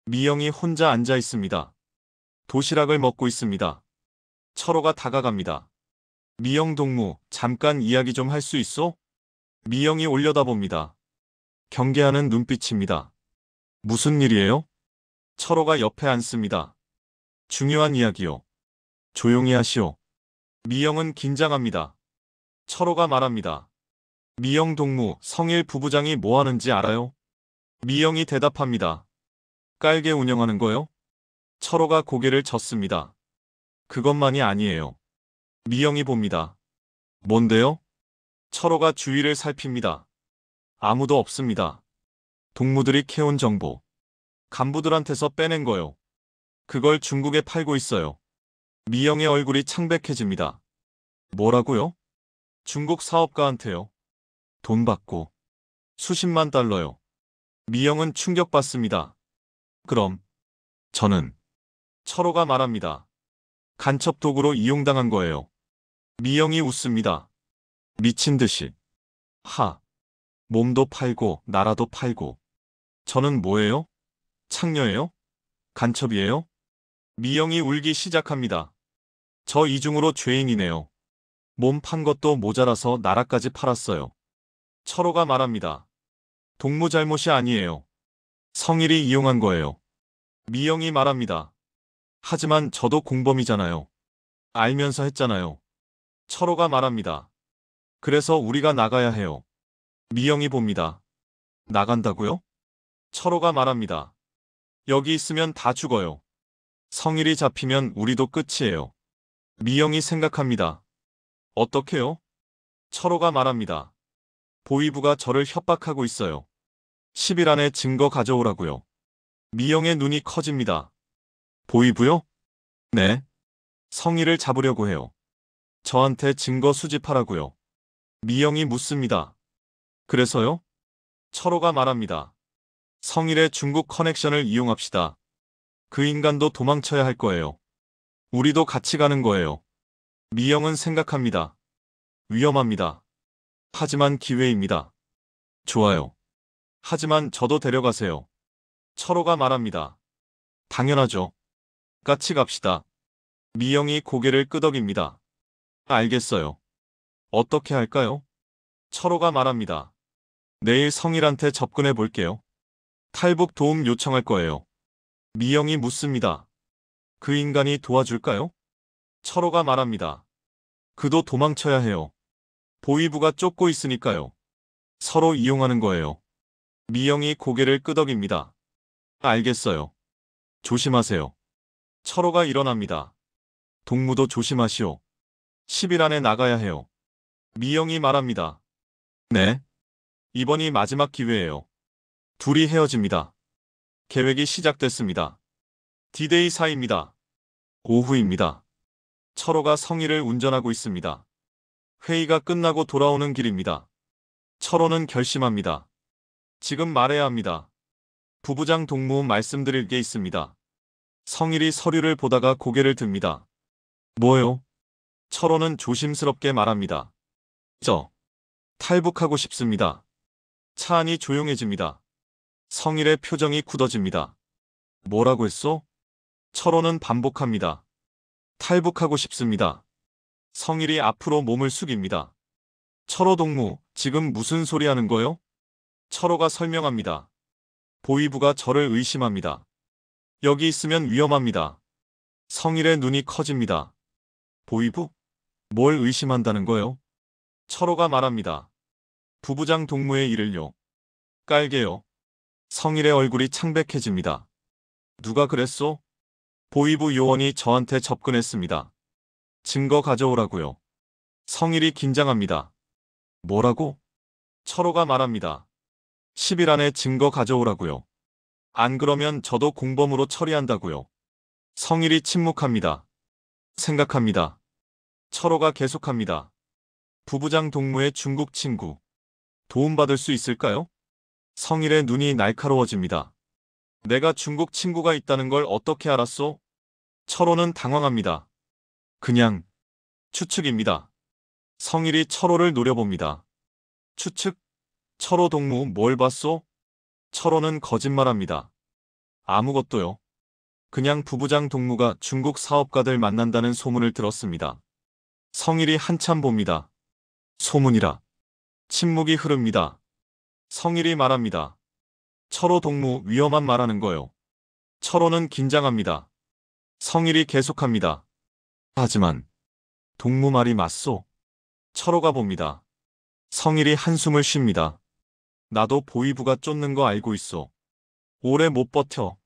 미영이 혼자 앉아 있습니다. 도시락을 먹고 있습니다. 철호가 다가갑니다. 미영 동무, 잠깐 이야기 좀 할 수 있어? 미영이 올려다봅니다. 경계하는 눈빛입니다. 무슨 일이에요? 철호가 옆에 앉습니다. 중요한 이야기요. 조용히 하시오. 미영은 긴장합니다. 철호가 말합니다. 미영 동무, 성일 부부장이 뭐 하는지 알아요? 미영이 대답합니다. 깔개 운영하는 거요? 철호가 고개를 젓습니다. 그것만이 아니에요. 미영이 봅니다. 뭔데요? 철호가 주위를 살핍니다. 아무도 없습니다. 동무들이 캐온 정보. 간부들한테서 빼낸 거요. 그걸 중국에 팔고 있어요. 미영의 얼굴이 창백해집니다. 뭐라고요? 중국 사업가한테요. 돈 받고. 수십만 달러요. 미영은 충격받습니다. 그럼 저는 철호가 말합니다. 간첩 도구로 이용당한 거예요. 미영이 웃습니다. 미친 듯이. 몸도 팔고 나라도 팔고. 저는 뭐예요? 창녀예요? 간첩이에요? 미영이 울기 시작합니다. 저 이중으로 죄인이네요. 몸 판 것도 모자라서 나라까지 팔았어요. 철호가 말합니다. 동무 잘못이 아니에요. 성일이 이용한 거예요. 미영이 말합니다. 하지만 저도 공범이잖아요. 알면서 했잖아요. 철호가 말합니다. 그래서 우리가 나가야 해요. 미영이 봅니다. 나간다고요? 철호가 말합니다. 여기 있으면 다 죽어요. 성일이 잡히면 우리도 끝이에요. 미영이 생각합니다. 어떻게요? 철호가 말합니다. 보위부가 저를 협박하고 있어요. 10일 안에 증거 가져오라고요. 미영의 눈이 커집니다. 보위부요? 네. 성일을 잡으려고 해요. 저한테 증거 수집하라고요. 미영이 묻습니다. 그래서요? 철호가 말합니다. 성일의 중국 커넥션을 이용합시다. 그 인간도 도망쳐야 할 거예요. 우리도 같이 가는 거예요. 미영은 생각합니다. 위험합니다. 하지만 기회입니다. 좋아요. 하지만 저도 데려가세요. 철호가 말합니다. 당연하죠. 같이 갑시다. 미영이 고개를 끄덕입니다. 알겠어요. 어떻게 할까요? 철호가 말합니다. 내일 성일한테 접근해 볼게요. 탈북 도움 요청할 거예요. 미영이 묻습니다. 그 인간이 도와줄까요? 철호가 말합니다. 그도 도망쳐야 해요. 보위부가 쫓고 있으니까요. 서로 이용하는 거예요. 미영이 고개를 끄덕입니다. 알겠어요. 조심하세요. 철호가 일어납니다. 동무도 조심하시오. 10일 안에 나가야 해요. 미영이 말합니다. 네. 이번이 마지막 기회예요. 둘이 헤어집니다. 계획이 시작됐습니다. D-Day 4입니다. 오후입니다. 철호가 성일을 운전하고 있습니다. 회의가 끝나고 돌아오는 길입니다. 철호는 결심합니다. 지금 말해야 합니다. 부부장 동무 말씀드릴 게 있습니다. 성일이 서류를 보다가 고개를 듭니다. 뭐요? 철호는 조심스럽게 말합니다. 저 탈북하고 싶습니다. 차 안이 조용해집니다. 성일의 표정이 굳어집니다. 뭐라고 했소? 철호는 반복합니다. 탈북하고 싶습니다. 성일이 앞으로 몸을 숙입니다. 철호 동무, 지금 무슨 소리 하는 거요? 철호가 설명합니다. 보위부가 저를 의심합니다. 여기 있으면 위험합니다. 성일의 눈이 커집니다. 보위부? 뭘 의심한다는 거요? 철호가 말합니다. 부부장 동무의 일을요. 깔게요. 성일의 얼굴이 창백해집니다. 누가 그랬소? 보위부 요원이 저한테 접근했습니다. 증거 가져오라고요. 성일이 긴장합니다. 뭐라고? 철호가 말합니다. 10일 안에 증거 가져오라고요. 안 그러면 저도 공범으로 처리한다고요. 성일이 침묵합니다. 생각합니다. 철호가 계속합니다. 부부장 동무의 중국 친구. 도움받을 수 있을까요? 성일의 눈이 날카로워집니다. 내가 중국 친구가 있다는 걸 어떻게 알았소? 철호는 당황합니다. 그냥 추측입니다. 성일이 철호를 노려봅니다. 추측? 철호 동무 뭘 봤소? 철호는 거짓말합니다. 아무것도요. 그냥 부부장 동무가 중국 사업가들 만난다는 소문을 들었습니다. 성일이 한참 봅니다. 소문이라. 침묵이 흐릅니다. 성일이 말합니다. 철호 동무 위험한 말하는 거요. 철호는 긴장합니다. 성일이 계속합니다. 하지만 동무 말이 맞소. 철호가 봅니다. 성일이 한숨을 쉽니다. 나도 보위부가 쫓는 거 알고 있어. 오래 못 버텨.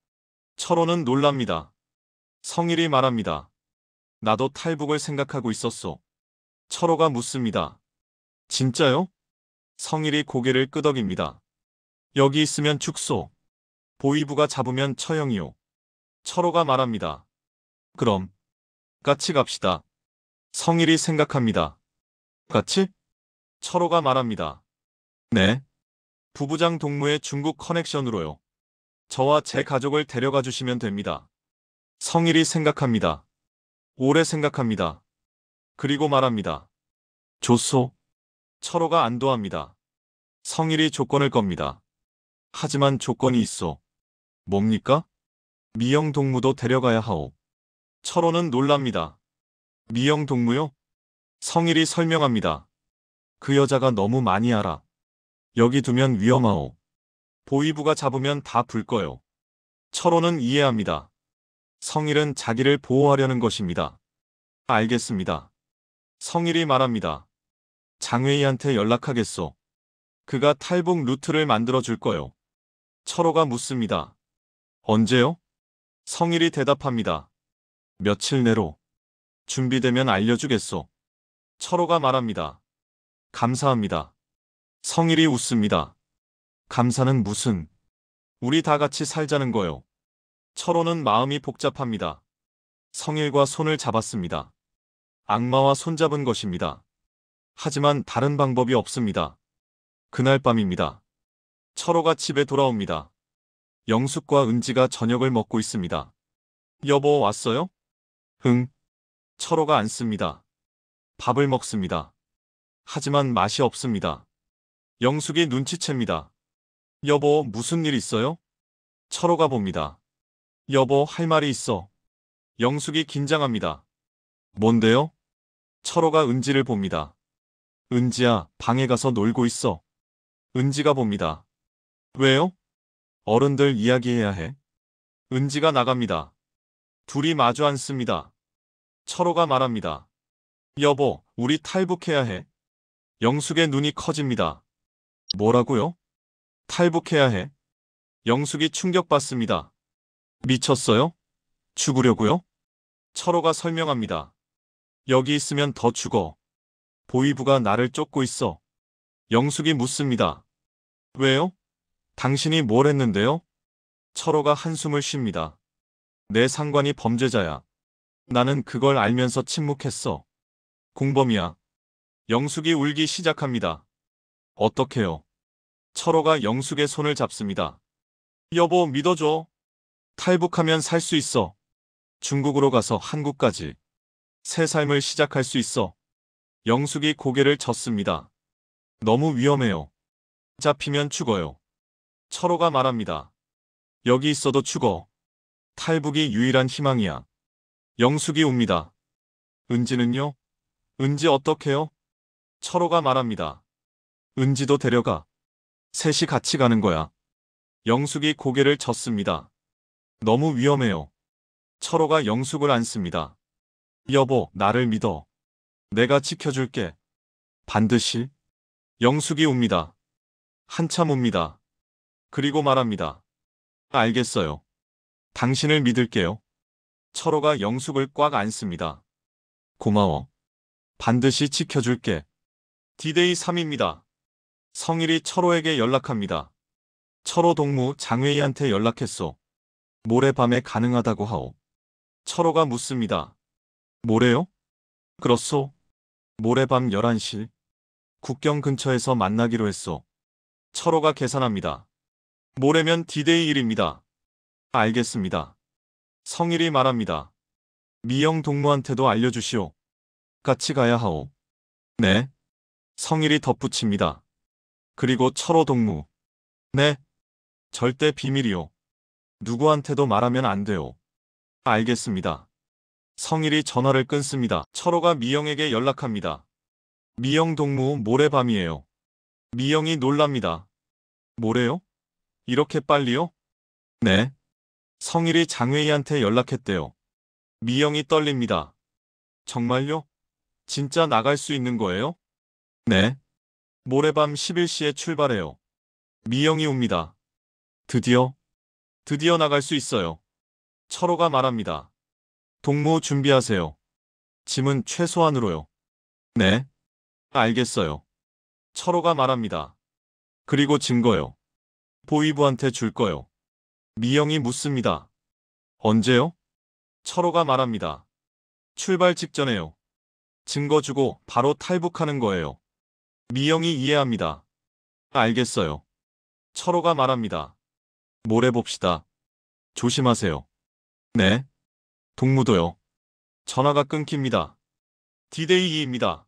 철호는 놀랍니다. 성일이 말합니다. 나도 탈북을 생각하고 있었소. 철호가 묻습니다. 진짜요? 성일이 고개를 끄덕입니다. 여기 있으면 죽소. 보위부가 잡으면 처형이요. 철호가 말합니다. 그럼 같이 갑시다. 성일이 생각합니다. 같이? 철호가 말합니다. 네. 부부장 동무의 중국 커넥션으로요. 저와 제 가족을 데려가 주시면 됩니다. 성일이 생각합니다. 오래 생각합니다. 그리고 말합니다. 좋소. 철호가 안도합니다. 성일이 조건을 겁니다. 하지만 조건이 있어. 뭡니까? 미영 동무도 데려가야 하오. 철호는 놀랍니다. 미영 동무요? 성일이 설명합니다. 그 여자가 너무 많이 알아. 여기 두면 위험하오. 보위부가 잡으면 다 불 거요. 철호는 이해합니다. 성일은 자기를 보호하려는 것입니다. 알겠습니다. 성일이 말합니다. 장회의한테 연락하겠소. 그가 탈북 루트를 만들어 줄 거요. 철호가 묻습니다. 언제요? 성일이 대답합니다. 며칠 내로. 준비되면 알려주겠소. 철호가 말합니다. 감사합니다. 성일이 웃습니다. 감사는 무슨? 우리 다 같이 살자는 거요. 철호는 마음이 복잡합니다. 성일과 손을 잡았습니다. 악마와 손잡은 것입니다. 하지만 다른 방법이 없습니다. 그날 밤입니다. 철호가 집에 돌아옵니다. 영숙과 은지가 저녁을 먹고 있습니다. 여보 왔어요? 응. 철호가 앉습니다. 밥을 먹습니다. 하지만 맛이 없습니다. 영숙이 눈치챕니다. 여보 무슨 일 있어요? 철호가 봅니다. 여보 할 말이 있어. 영숙이 긴장합니다. 뭔데요? 철호가 은지를 봅니다. 은지야 방에 가서 놀고 있어. 은지가 봅니다. 왜요? 어른들 이야기해야 해. 은지가 나갑니다. 둘이 마주 앉습니다. 철호가 말합니다. 여보, 우리 탈북해야 해. 영숙의 눈이 커집니다. 뭐라고요? 탈북해야 해. 영숙이 충격받습니다. 미쳤어요? 죽으려고요? 철호가 설명합니다. 여기 있으면 더 죽어. 보위부가 나를 쫓고 있어. 영숙이 묻습니다. 왜요? 당신이 뭘 했는데요? 철호가 한숨을 쉽니다. 내 상관이 범죄자야. 나는 그걸 알면서 침묵했어. 공범이야. 영숙이 울기 시작합니다. 어떡해요? 철호가 영숙의 손을 잡습니다. 여보 믿어줘. 탈북하면 살 수 있어. 중국으로 가서 한국까지. 새 삶을 시작할 수 있어. 영숙이 고개를 젓습니다. 너무 위험해요. 잡히면 죽어요. 철호가 말합니다. 여기 있어도 죽어. 탈북이 유일한 희망이야. 영숙이 웁니다. 은지는요? 은지 어떡해요? 철호가 말합니다. 은지도 데려가. 셋이 같이 가는 거야. 영숙이 고개를 젓습니다. 너무 위험해요. 철호가 영숙을 안습니다. 여보, 나를 믿어. 내가 지켜줄게. 반드시. 영숙이 웁니다. 한참 웁니다. 그리고 말합니다. 알겠어요. 당신을 믿을게요. 철호가 영숙을 꽉 안습니다. 고마워. 반드시 지켜줄게. D-Day 3입니다. 성일이 철호에게 연락합니다. 철호 동무 장회의한테 연락했소. 모레 밤에 가능하다고 하오. 철호가 묻습니다. 모레요? 그렇소. 모레 밤 11시. 국경 근처에서 만나기로 했소. 철호가 계산합니다. 모레면 D-Day 일입니다. 알겠습니다. 성일이 말합니다. 미영 동무한테도 알려주시오. 같이 가야 하오. 네. 성일이 덧붙입니다. 그리고 철호 동무. 네. 절대 비밀이오. 누구한테도 말하면 안 돼요. 알겠습니다. 성일이 전화를 끊습니다. 철호가 미영에게 연락합니다. 미영 동무 모레 밤이에요. 미영이 놀랍니다. 모레요? 이렇게 빨리요? 네. 성일이 장회의한테 연락했대요. 미영이 떨립니다. 정말요? 진짜 나갈 수 있는 거예요? 네. 모레밤 11시에 출발해요. 미영이 옵니다. 드디어 나갈 수 있어요. 철호가 말합니다. 동무 준비하세요. 짐은 최소한으로요. 네, 알겠어요. 철호가 말합니다. 그리고 증거요. 보이부한테 줄 거요. 미영이 묻습니다. 언제요? 철호가 말합니다. 출발 직전에요. 증거 주고 바로 탈북하는 거예요. 미영이 이해합니다. 알겠어요. 철호가 말합니다. 모레 봅시다. 조심하세요. 네. 동무도요. 전화가 끊깁니다. 디데이입니다.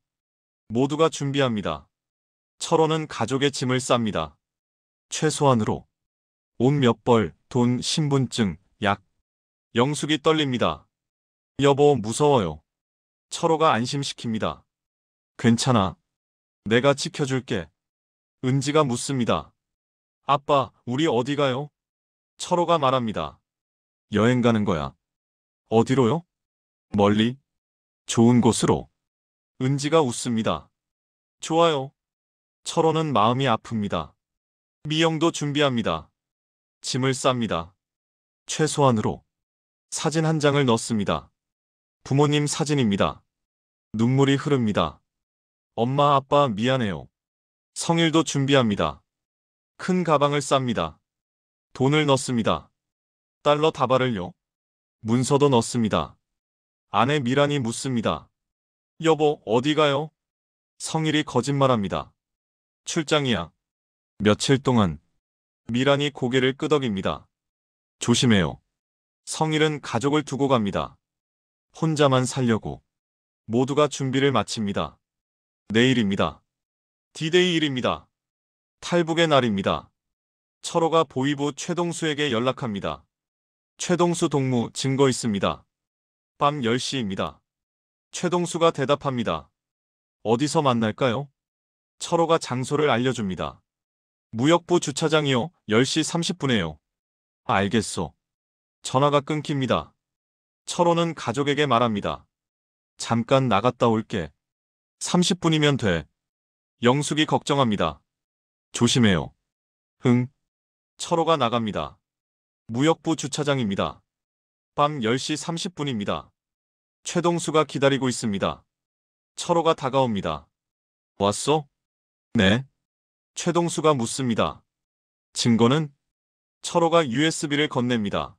모두가 준비합니다. 철호는 가족의 짐을 쌉니다. 최소한으로 옷 몇 벌, 돈, 신분증, 약. 영숙이 떨립니다. 여보, 무서워요. 철호가 안심시킵니다. 괜찮아. 내가 지켜줄게. 은지가 묻습니다. 아빠, 우리 어디 가요? 철호가 말합니다. 여행 가는 거야. 어디로요? 멀리? 좋은 곳으로. 은지가 웃습니다. 좋아요. 철호는 마음이 아픕니다. 미영도 준비합니다. 짐을 쌉니다. 최소한으로 사진 한 장을 넣습니다. 부모님 사진입니다. 눈물이 흐릅니다. 엄마, 아빠 미안해요. 성일도 준비합니다. 큰 가방을 쌉니다. 돈을 넣습니다. 달러 다발을요. 문서도 넣습니다. 아내 미란이 묻습니다. 여보, 어디 가요? 성일이 거짓말합니다. 출장이야. 며칠 동안. 미란이 고개를 끄덕입니다. 조심해요. 성일은 가족을 두고 갑니다. 혼자만 살려고. 모두가 준비를 마칩니다. 내일입니다. 디데이일입니다. 탈북의 날입니다. 철호가 보위부 최동수에게 연락합니다. 최동수 동무 증거 있습니다. 밤 10시입니다. 최동수가 대답합니다. 어디서 만날까요? 철호가 장소를 알려줍니다. 무역부 주차장이요. 10시 30분에요. 알겠소. 전화가 끊깁니다. 철호는 가족에게 말합니다. 잠깐 나갔다 올게. 30분이면 돼. 영숙이 걱정합니다. 조심해요. 응. 철호가 나갑니다. 무역부 주차장입니다. 밤 10시 30분입니다. 최동수가 기다리고 있습니다. 철호가 다가옵니다. 왔어? 네. 최동수가 묻습니다. 증거는? 철호가 USB를 건넵니다.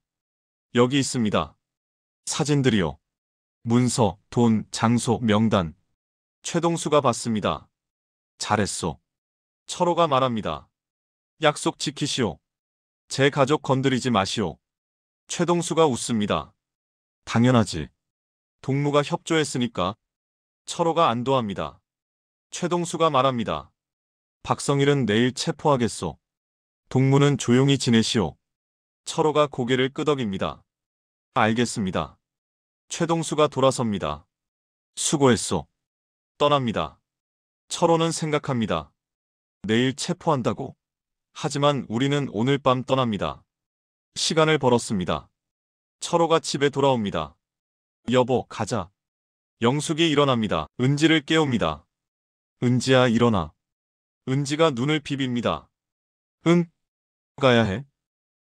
여기 있습니다. 사진들이요. 문서, 돈, 장소, 명단. 최동수가 받습니다. 잘했소. 철호가 말합니다. 약속 지키시오. 제 가족 건드리지 마시오. 최동수가 웃습니다. 당연하지. 동무가 협조했으니까. 철호가 안도합니다. 최동수가 말합니다. 박성일은 내일 체포하겠소. 동무는 조용히 지내시오. 철호가 고개를 끄덕입니다. 알겠습니다. 최동수가 돌아섭니다. 수고했소. 떠납니다. 철호는 생각합니다. 내일 체포한다고? 하지만 우리는 오늘 밤 떠납니다. 시간을 벌었습니다. 철호가 집에 돌아옵니다. 여보, 가자. 영숙이 일어납니다. 은지를 깨웁니다. 은지야, 일어나. 은지가 눈을 비빕니다. 응? 가야 해.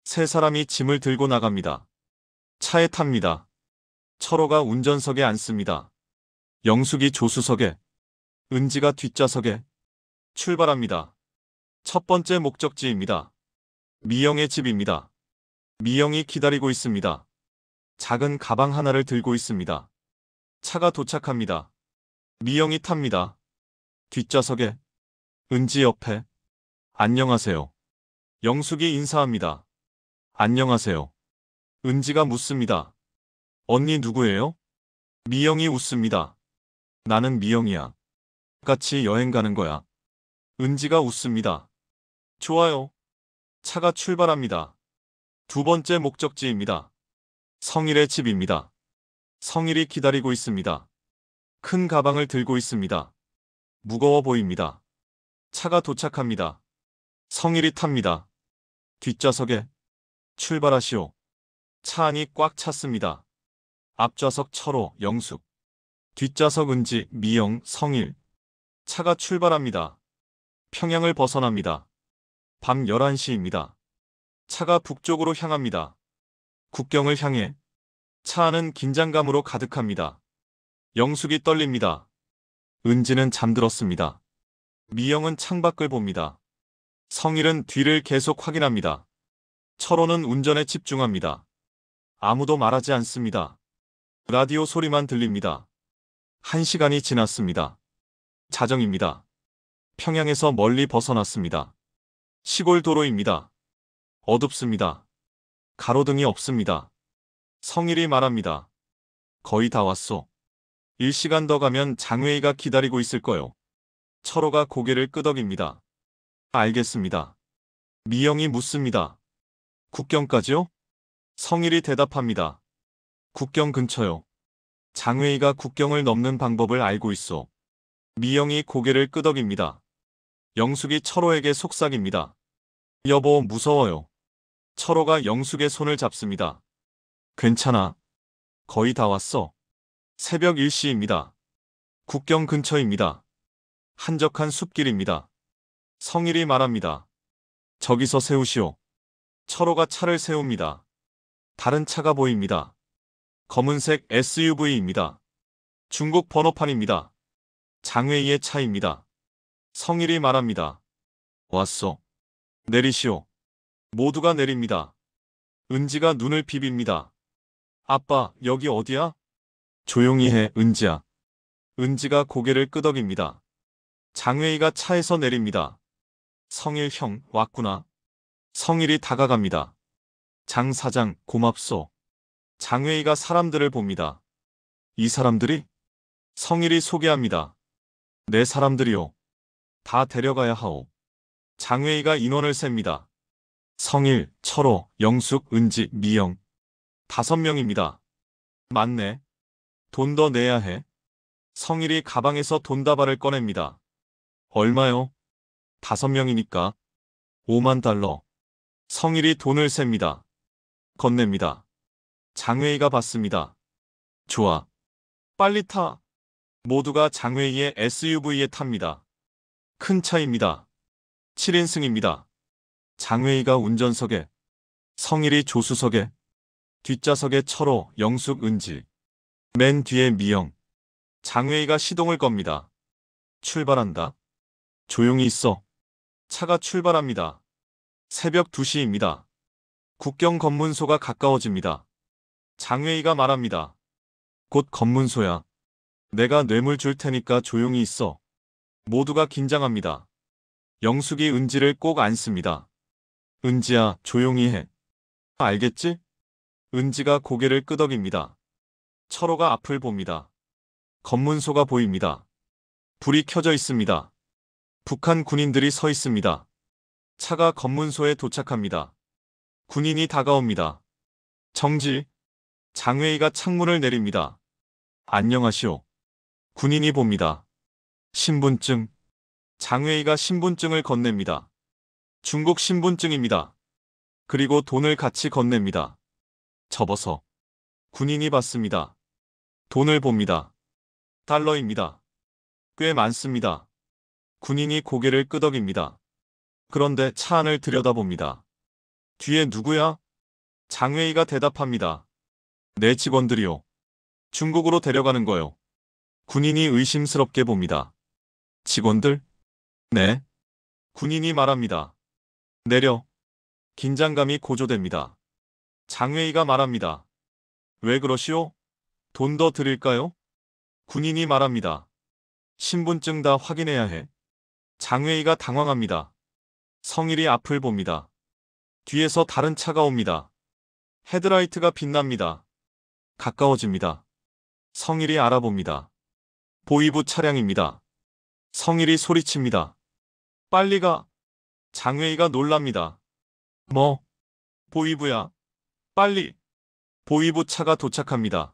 세 사람이 짐을 들고 나갑니다. 차에 탑니다. 철호가 운전석에 앉습니다. 영숙이 조수석에, 은지가 뒷좌석에. 출발합니다. 첫 번째 목적지입니다. 미영의 집입니다. 미영이 기다리고 있습니다. 작은 가방 하나를 들고 있습니다. 차가 도착합니다. 미영이 탑니다. 뒷좌석에, 은지 옆에. 안녕하세요. 영숙이 인사합니다. 안녕하세요. 은지가 묻습니다. 언니 누구예요? 미영이 웃습니다. 나는 미영이야. 같이 여행 가는 거야. 은지가 웃습니다. 좋아요. 차가 출발합니다. 두 번째 목적지입니다. 성일의 집입니다. 성일이 기다리고 있습니다. 큰 가방을 들고 있습니다. 무거워 보입니다. 차가 도착합니다. 성일이 탑니다. 뒷좌석에. 출발하시오. 차 안이 꽉 찼습니다. 앞좌석 철호, 영숙. 뒷좌석 은지, 미영, 성일. 차가 출발합니다. 평양을 벗어납니다. 밤 11시입니다. 차가 북쪽으로 향합니다. 국경을 향해. 차 안은 긴장감으로 가득합니다. 영숙이 떨립니다. 은지는 잠들었습니다. 미영은 창밖을 봅니다. 성일은 뒤를 계속 확인합니다. 철호는 운전에 집중합니다. 아무도 말하지 않습니다. 라디오 소리만 들립니다. 1시간이 지났습니다. 자정입니다. 평양에서 멀리 벗어났습니다. 시골 도로입니다. 어둡습니다. 가로등이 없습니다. 성일이 말합니다. 거의 다 왔소. 1시간 더 가면 장회의가 기다리고 있을 거요. 철호가 고개를 끄덕입니다. 알겠습니다. 미영이 묻습니다. 국경까지요? 성일이 대답합니다. 국경 근처요. 장회의가 국경을 넘는 방법을 알고 있어. 미영이 고개를 끄덕입니다. 영숙이 철호에게 속삭입니다. 여보, 무서워요. 철호가 영숙의 손을 잡습니다. 괜찮아. 거의 다 왔어. 새벽 1시입니다. 국경 근처입니다. 한적한 숲길입니다. 성일이 말합니다. 저기서 세우시오. 철호가 차를 세웁니다. 다른 차가 보입니다. 검은색 SUV입니다. 중국 번호판입니다. 장회의의 차입니다. 성일이 말합니다. 왔어. 내리시오. 모두가 내립니다. 은지가 눈을 비빕니다. 아빠, 여기 어디야? 조용히 해, 은지야. 은지가 고개를 끄덕입니다. 장회의가 차에서 내립니다. 성일 형, 왔구나. 성일이 다가갑니다. 장 사장, 고맙소. 장회의가 사람들을 봅니다. 이 사람들이? 성일이 소개합니다. 내 사람들이요. 다 데려가야 하오. 장회의가 인원을 셉니다. 성일, 철호, 영숙, 은지, 미영. 5명입니다. 맞네. 돈 더 내야 해. 성일이 가방에서 돈다발을 꺼냅니다. 얼마요? 5명이니까. 5만 달러. 성일이 돈을 셉니다. 건넵니다. 장회의가 받습니다. 좋아. 빨리 타. 모두가 장회의의 SUV에 탑니다. 큰 차입니다. 7인승입니다. 장회의가 운전석에, 성일이 조수석에, 뒷좌석에 철호, 영숙, 은지. 맨 뒤에 미영. 장회의가 시동을 겁니다. 출발한다. 조용히 있어. 차가 출발합니다. 새벽 2시입니다. 국경 검문소가 가까워집니다. 장회의가 말합니다. 곧 검문소야. 내가 뇌물 줄 테니까 조용히 있어. 모두가 긴장합니다. 영숙이 은지를 꼭 안습니다. 은지야, 조용히 해. 알겠지? 은지가 고개를 끄덕입니다. 철호가 앞을 봅니다. 검문소가 보입니다. 불이 켜져 있습니다. 북한 군인들이 서 있습니다. 차가 검문소에 도착합니다. 군인이 다가옵니다. 정지. 장회의가 창문을 내립니다. 안녕하시오. 군인이 봅니다. 신분증. 장회의가 신분증을 건넵니다. 중국 신분증입니다. 그리고 돈을 같이 건넵니다. 접어서. 군인이 받습니다. 돈을 봅니다. 달러입니다. 꽤 많습니다. 군인이 고개를 끄덕입니다. 그런데 차 안을 들여다봅니다. 뒤에 누구야? 장회의가 대답합니다. 내 직원들이요. 중국으로 데려가는 거요. 군인이 의심스럽게 봅니다. 직원들? 네. 군인이 말합니다. 내려. 긴장감이 고조됩니다. 장회의가 말합니다. 왜 그러시오? 돈 더 드릴까요? 군인이 말합니다. 신분증 다 확인해야 해. 장회의가 당황합니다. 성일이 앞을 봅니다. 뒤에서 다른 차가 옵니다. 헤드라이트가 빛납니다. 가까워집니다. 성일이 알아봅니다. 보이부 차량입니다. 성일이 소리칩니다. 빨리 가. 장회의가 놀랍니다. 뭐? 보이부야. 빨리. 보이부 차가 도착합니다.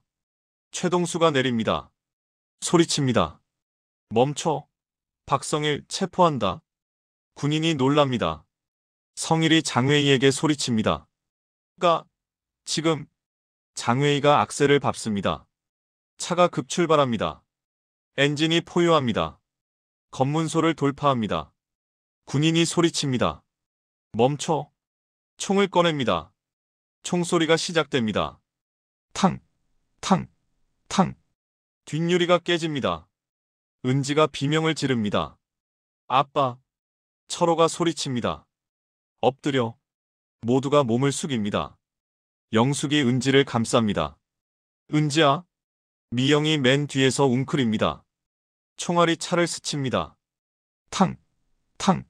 최동수가 내립니다. 소리칩니다. 멈춰. 박성일 체포한다. 군인이 놀랍니다. 성일이 장회의에게 소리칩니다. 지금. 장회의가 악셀을 밟습니다. 차가 급출발합니다. 엔진이 포효합니다. 검문소를 돌파합니다. 군인이 소리칩니다. 멈춰. 총을 꺼냅니다. 총소리가 시작됩니다. 탕, 탕, 탕. 뒷유리가 깨집니다. 은지가 비명을 지릅니다. 아빠! 철호가 소리칩니다. 엎드려. 모두가 몸을 숙입니다. 영숙이 은지를 감쌉니다. 은지야! 미영이 맨 뒤에서 웅크립니다. 총알이 차를 스칩니다. 탕! 탕!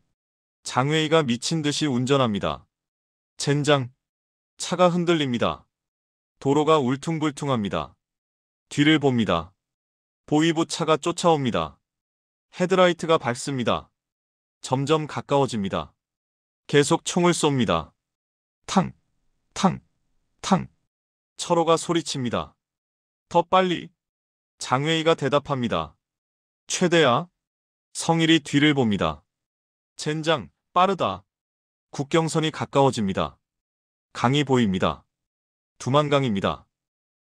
장회의가 미친 듯이 운전합니다. 젠장! 차가 흔들립니다. 도로가 울퉁불퉁합니다. 뒤를 봅니다. 보이부 차가 쫓아옵니다. 헤드라이트가 밝습니다. 점점 가까워집니다. 계속 총을 쏩니다. 탕! 탕! 탕! 철호가 소리칩니다. 더 빨리! 장회의가 대답합니다. 최대야! 성일이 뒤를 봅니다. 젠장! 빠르다! 국경선이 가까워집니다. 강이 보입니다. 두만강입니다.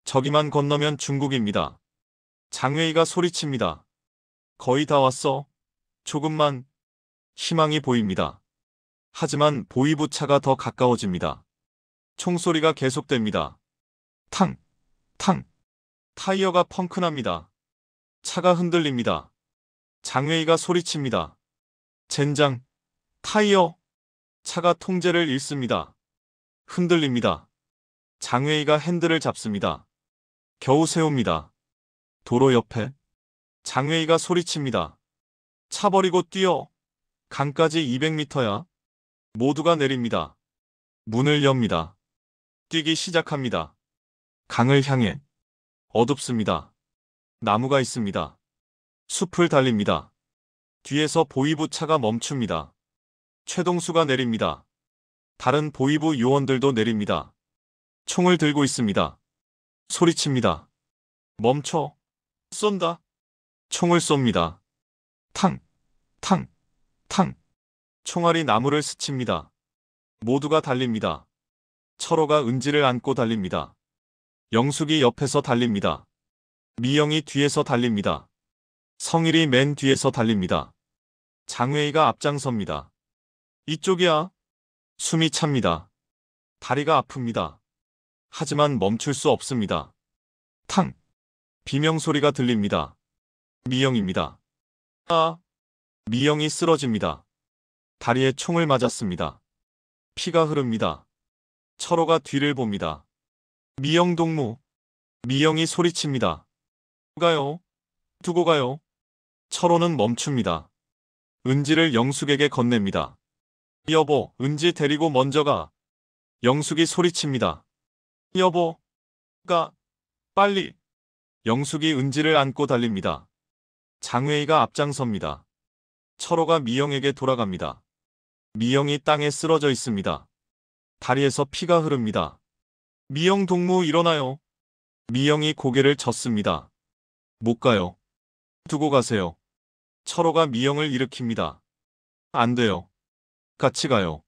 저기만 건너면 중국입니다. 장회의가 소리칩니다. 거의 다 왔어. 조금만. 희망이 보입니다. 하지만 보이부 차가 더 가까워집니다. 총소리가 계속됩니다. 탕! 탕! 타이어가 펑크납니다. 차가 흔들립니다. 장회의가 소리칩니다. 젠장! 타이어! 차가 통제를 잃습니다. 흔들립니다. 장회의가 핸들을 잡습니다. 겨우 세웁니다. 도로 옆에 장회의가 소리칩니다. 차 버리고 뛰어. 강까지 200m야. 모두가 내립니다. 문을 엽니다. 뛰기 시작합니다. 강을 향해. 어둡습니다. 나무가 있습니다. 숲을 달립니다. 뒤에서 보이부 차가 멈춥니다. 최동수가 내립니다. 다른 보이부 요원들도 내립니다. 총을 들고 있습니다. 소리칩니다. 멈춰. 쏜다. 총을 쏩니다. 탕! 탕! 탕! 총알이 나무를 스칩니다. 모두가 달립니다. 철호가 은지를 안고 달립니다. 영숙이 옆에서 달립니다. 미영이 뒤에서 달립니다. 성일이 맨 뒤에서 달립니다. 장회의가 앞장섭니다. 이쪽이야. 숨이 찹니다. 다리가 아픕니다. 하지만 멈출 수 없습니다. 탕! 비명소리가 들립니다. 미영입니다. 아! 미영이 쓰러집니다. 다리에 총을 맞았습니다. 피가 흐릅니다. 철호가 뒤를 봅니다. 미영 동무. 미영이 소리칩니다. 가요. 두고 가요. 철호는 멈춥니다. 은지를 영숙에게 건넵니다. 여보, 은지 데리고 먼저 가. 영숙이 소리칩니다. 여보, 가. 빨리. 영숙이 은지를 안고 달립니다. 장회의가 앞장섭니다. 철호가 미영에게 돌아갑니다. 미영이 땅에 쓰러져 있습니다. 다리에서 피가 흐릅니다. 미영 동무 일어나요. 미영이 고개를 젓습니다. 못 가요. 두고 가세요. 철호가 미영을 일으킵니다. 안 돼요. 같이 가요.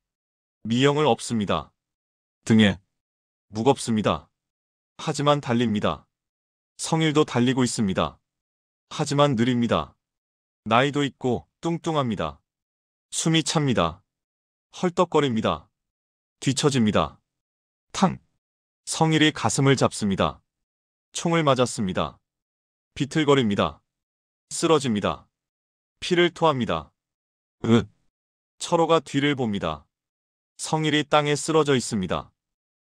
미영을 업습니다. 등에. 무겁습니다. 하지만 달립니다. 성일도 달리고 있습니다. 하지만 느립니다. 나이도 있고 뚱뚱합니다. 숨이 찹니다. 헐떡거립니다. 뒤처집니다. 탕! 성일이 가슴을 잡습니다. 총을 맞았습니다. 비틀거립니다. 쓰러집니다. 피를 토합니다. 철호가 뒤를 봅니다. 성일이 땅에 쓰러져 있습니다.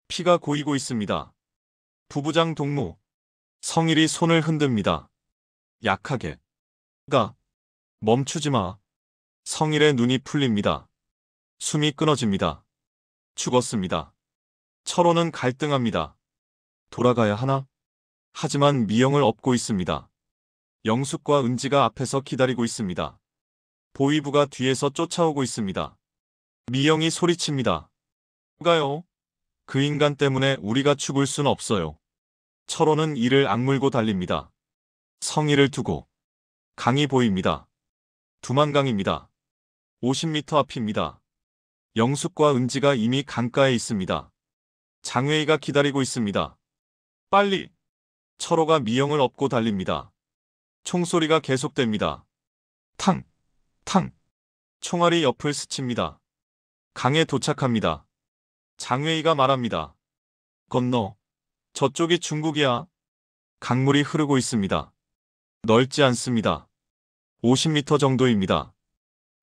피가 고이고 있습니다. 부부장 동무. 성일이 손을 흔듭니다. 약하게. 가. 멈추지 마. 성일의 눈이 풀립니다. 숨이 끊어집니다. 죽었습니다. 철호는 갈등합니다. 돌아가야 하나? 하지만 미영을 업고 있습니다. 영숙과 은지가 앞에서 기다리고 있습니다. 보이부가 뒤에서 쫓아오고 있습니다. 미영이 소리칩니다. 가요. 그 인간 때문에 우리가 죽을 순 없어요. 철호는 이를 악물고 달립니다. 성일을 두고. 강이 보입니다. 두만강입니다. 50m 앞입니다. 영숙과 은지가 이미 강가에 있습니다. 장회의가 기다리고 있습니다. 빨리! 철호가 미영을 업고 달립니다. 총소리가 계속됩니다. 탕! 탕! 총알이 옆을 스칩니다. 강에 도착합니다. 장회의가 말합니다. 건너. 저쪽이 중국이야. 강물이 흐르고 있습니다. 넓지 않습니다. 50m 정도입니다.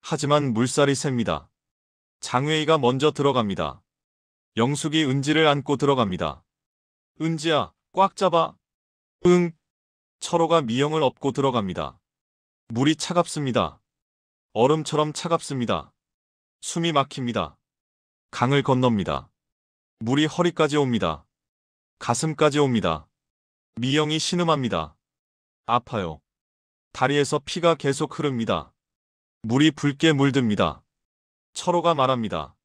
하지만 물살이 셉니다. 장웨이가 먼저 들어갑니다. 영숙이 은지를 안고 들어갑니다. 은지야, 꽉 잡아. 응. 철호가 미영을 업고 들어갑니다. 물이 차갑습니다. 얼음처럼 차갑습니다. 숨이 막힙니다. 강을 건넙니다. 물이 허리까지 옵니다. 가슴까지 옵니다. 미영이 신음합니다. 아파요. 다리에서 피가 계속 흐릅니다. 물이 붉게 물듭니다. 철호가 말합니다.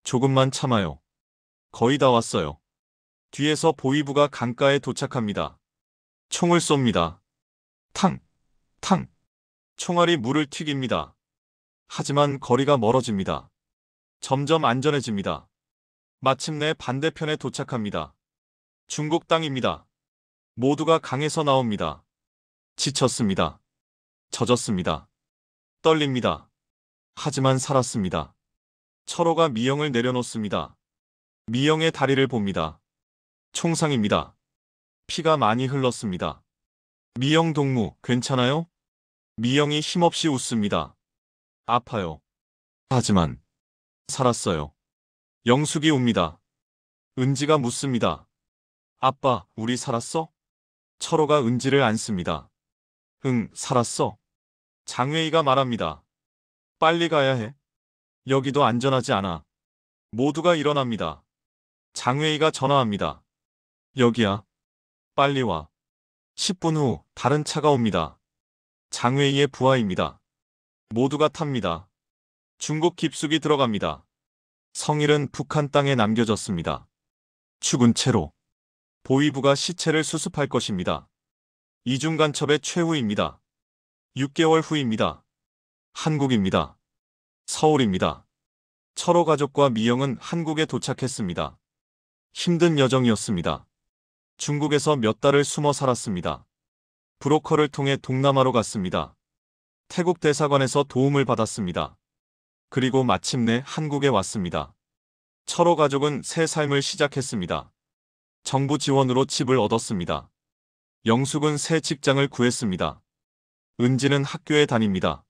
조금만 참아요. 거의 다 왔어요. 뒤에서 보위부가 강가에 도착합니다. 총을 쏩니다. 탕! 탕! 총알이 물을 튀깁니다. 하지만 거리가 멀어집니다. 점점 안전해집니다. 마침내 반대편에 도착합니다. 중국 땅입니다. 모두가 강에서 나옵니다. 지쳤습니다. 젖었습니다. 떨립니다. 하지만 살았습니다. 철호가 미영을 내려놓습니다. 미영의 다리를 봅니다. 총상입니다. 피가 많이 흘렀습니다. 미영 동무, 괜찮아요? 미영이 힘없이 웃습니다. 아파요. 하지만 살았어요. 영숙이 웁니다. 은지가 묻습니다. 아빠, 우리 살았어? 철호가 은지를 안습니다. 응, 살았어. 장웨이가 말합니다. 빨리 가야 해. 여기도 안전하지 않아. 모두가 일어납니다. 장웨이가 전화합니다. 여기야. 빨리 와. 10분 후 다른 차가 옵니다. 장웨이의 부하입니다. 모두가 탑니다. 중국 깊숙이 들어갑니다. 성일은 북한 땅에 남겨졌습니다. 죽은 채로. 보위부가 시체를 수습할 것입니다. 이중간첩의 최후입니다. 6개월 후입니다. 한국입니다. 서울입니다. 철호 가족과 미영은 한국에 도착했습니다. 힘든 여정이었습니다. 중국에서 몇 달을 숨어 살았습니다. 브로커를 통해 동남아로 갔습니다. 태국 대사관에서 도움을 받았습니다. 그리고 마침내 한국에 왔습니다. 철호 가족은 새 삶을 시작했습니다. 정부 지원으로 집을 얻었습니다. 영숙은 새 직장을 구했습니다. 은지는 학교에 다닙니다.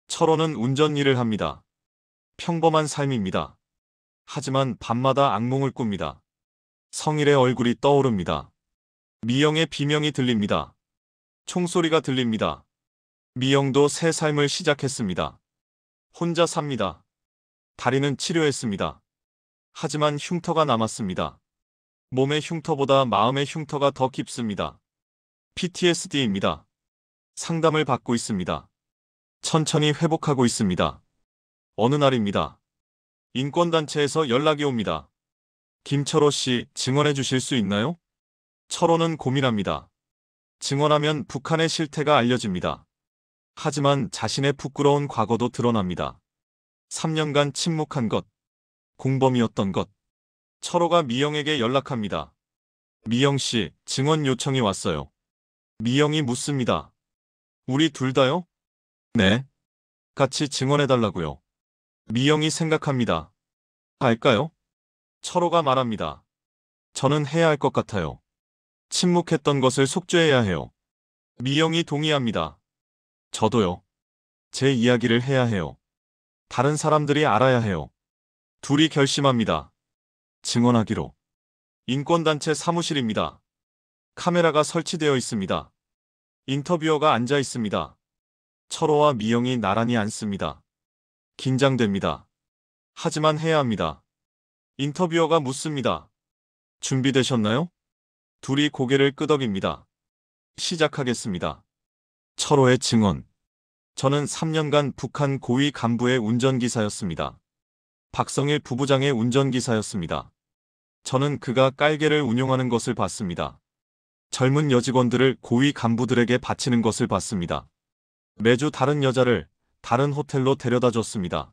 철호는 운전 일을 합니다. 평범한 삶입니다. 하지만 밤마다 악몽을 꿉니다. 성일의 얼굴이 떠오릅니다. 미영의 비명이 들립니다. 총소리가 들립니다. 미영도 새 삶을 시작했습니다. 혼자 삽니다. 다리는 치료했습니다. 하지만 흉터가 남았습니다. 몸의 흉터보다 마음의 흉터가 더 깊습니다. PTSD입니다. 상담을 받고 있습니다. 천천히 회복하고 있습니다. 어느 날입니다. 인권단체에서 연락이 옵니다. 김철호 씨, 증언해 주실 수 있나요? 철호는 고민합니다. 증언하면 북한의 실태가 알려집니다. 하지만 자신의 부끄러운 과거도 드러납니다. 3년간 침묵한 것, 공범이었던 것. 철호가 미영에게 연락합니다. 미영 씨, 증언 요청이 왔어요. 미영이 묻습니다. 우리 둘 다요? 네. 같이 증언해달라고요. 미영이 생각합니다. 할까요? 철호가 말합니다. 저는 해야 할 것 같아요. 침묵했던 것을 속죄해야 해요. 미영이 동의합니다. 저도요. 제 이야기를 해야 해요. 다른 사람들이 알아야 해요. 둘이 결심합니다. 증언하기로. 인권단체 사무실입니다. 카메라가 설치되어 있습니다. 인터뷰어가 앉아 있습니다. 철호와 미영이 나란히 앉습니다. 긴장됩니다. 하지만 해야 합니다. 인터뷰어가 묻습니다. 준비되셨나요? 둘이 고개를 끄덕입니다. 시작하겠습니다. 철호의 증언. 저는 3년간 북한 고위 간부의 운전기사였습니다. 박성일 부부장의 운전기사였습니다. 저는 그가 깔개를 운용하는 것을 봤습니다. 젊은 여직원들을 고위 간부들에게 바치는 것을 봤습니다. 매주 다른 여자를 다른 호텔로 데려다 줬습니다.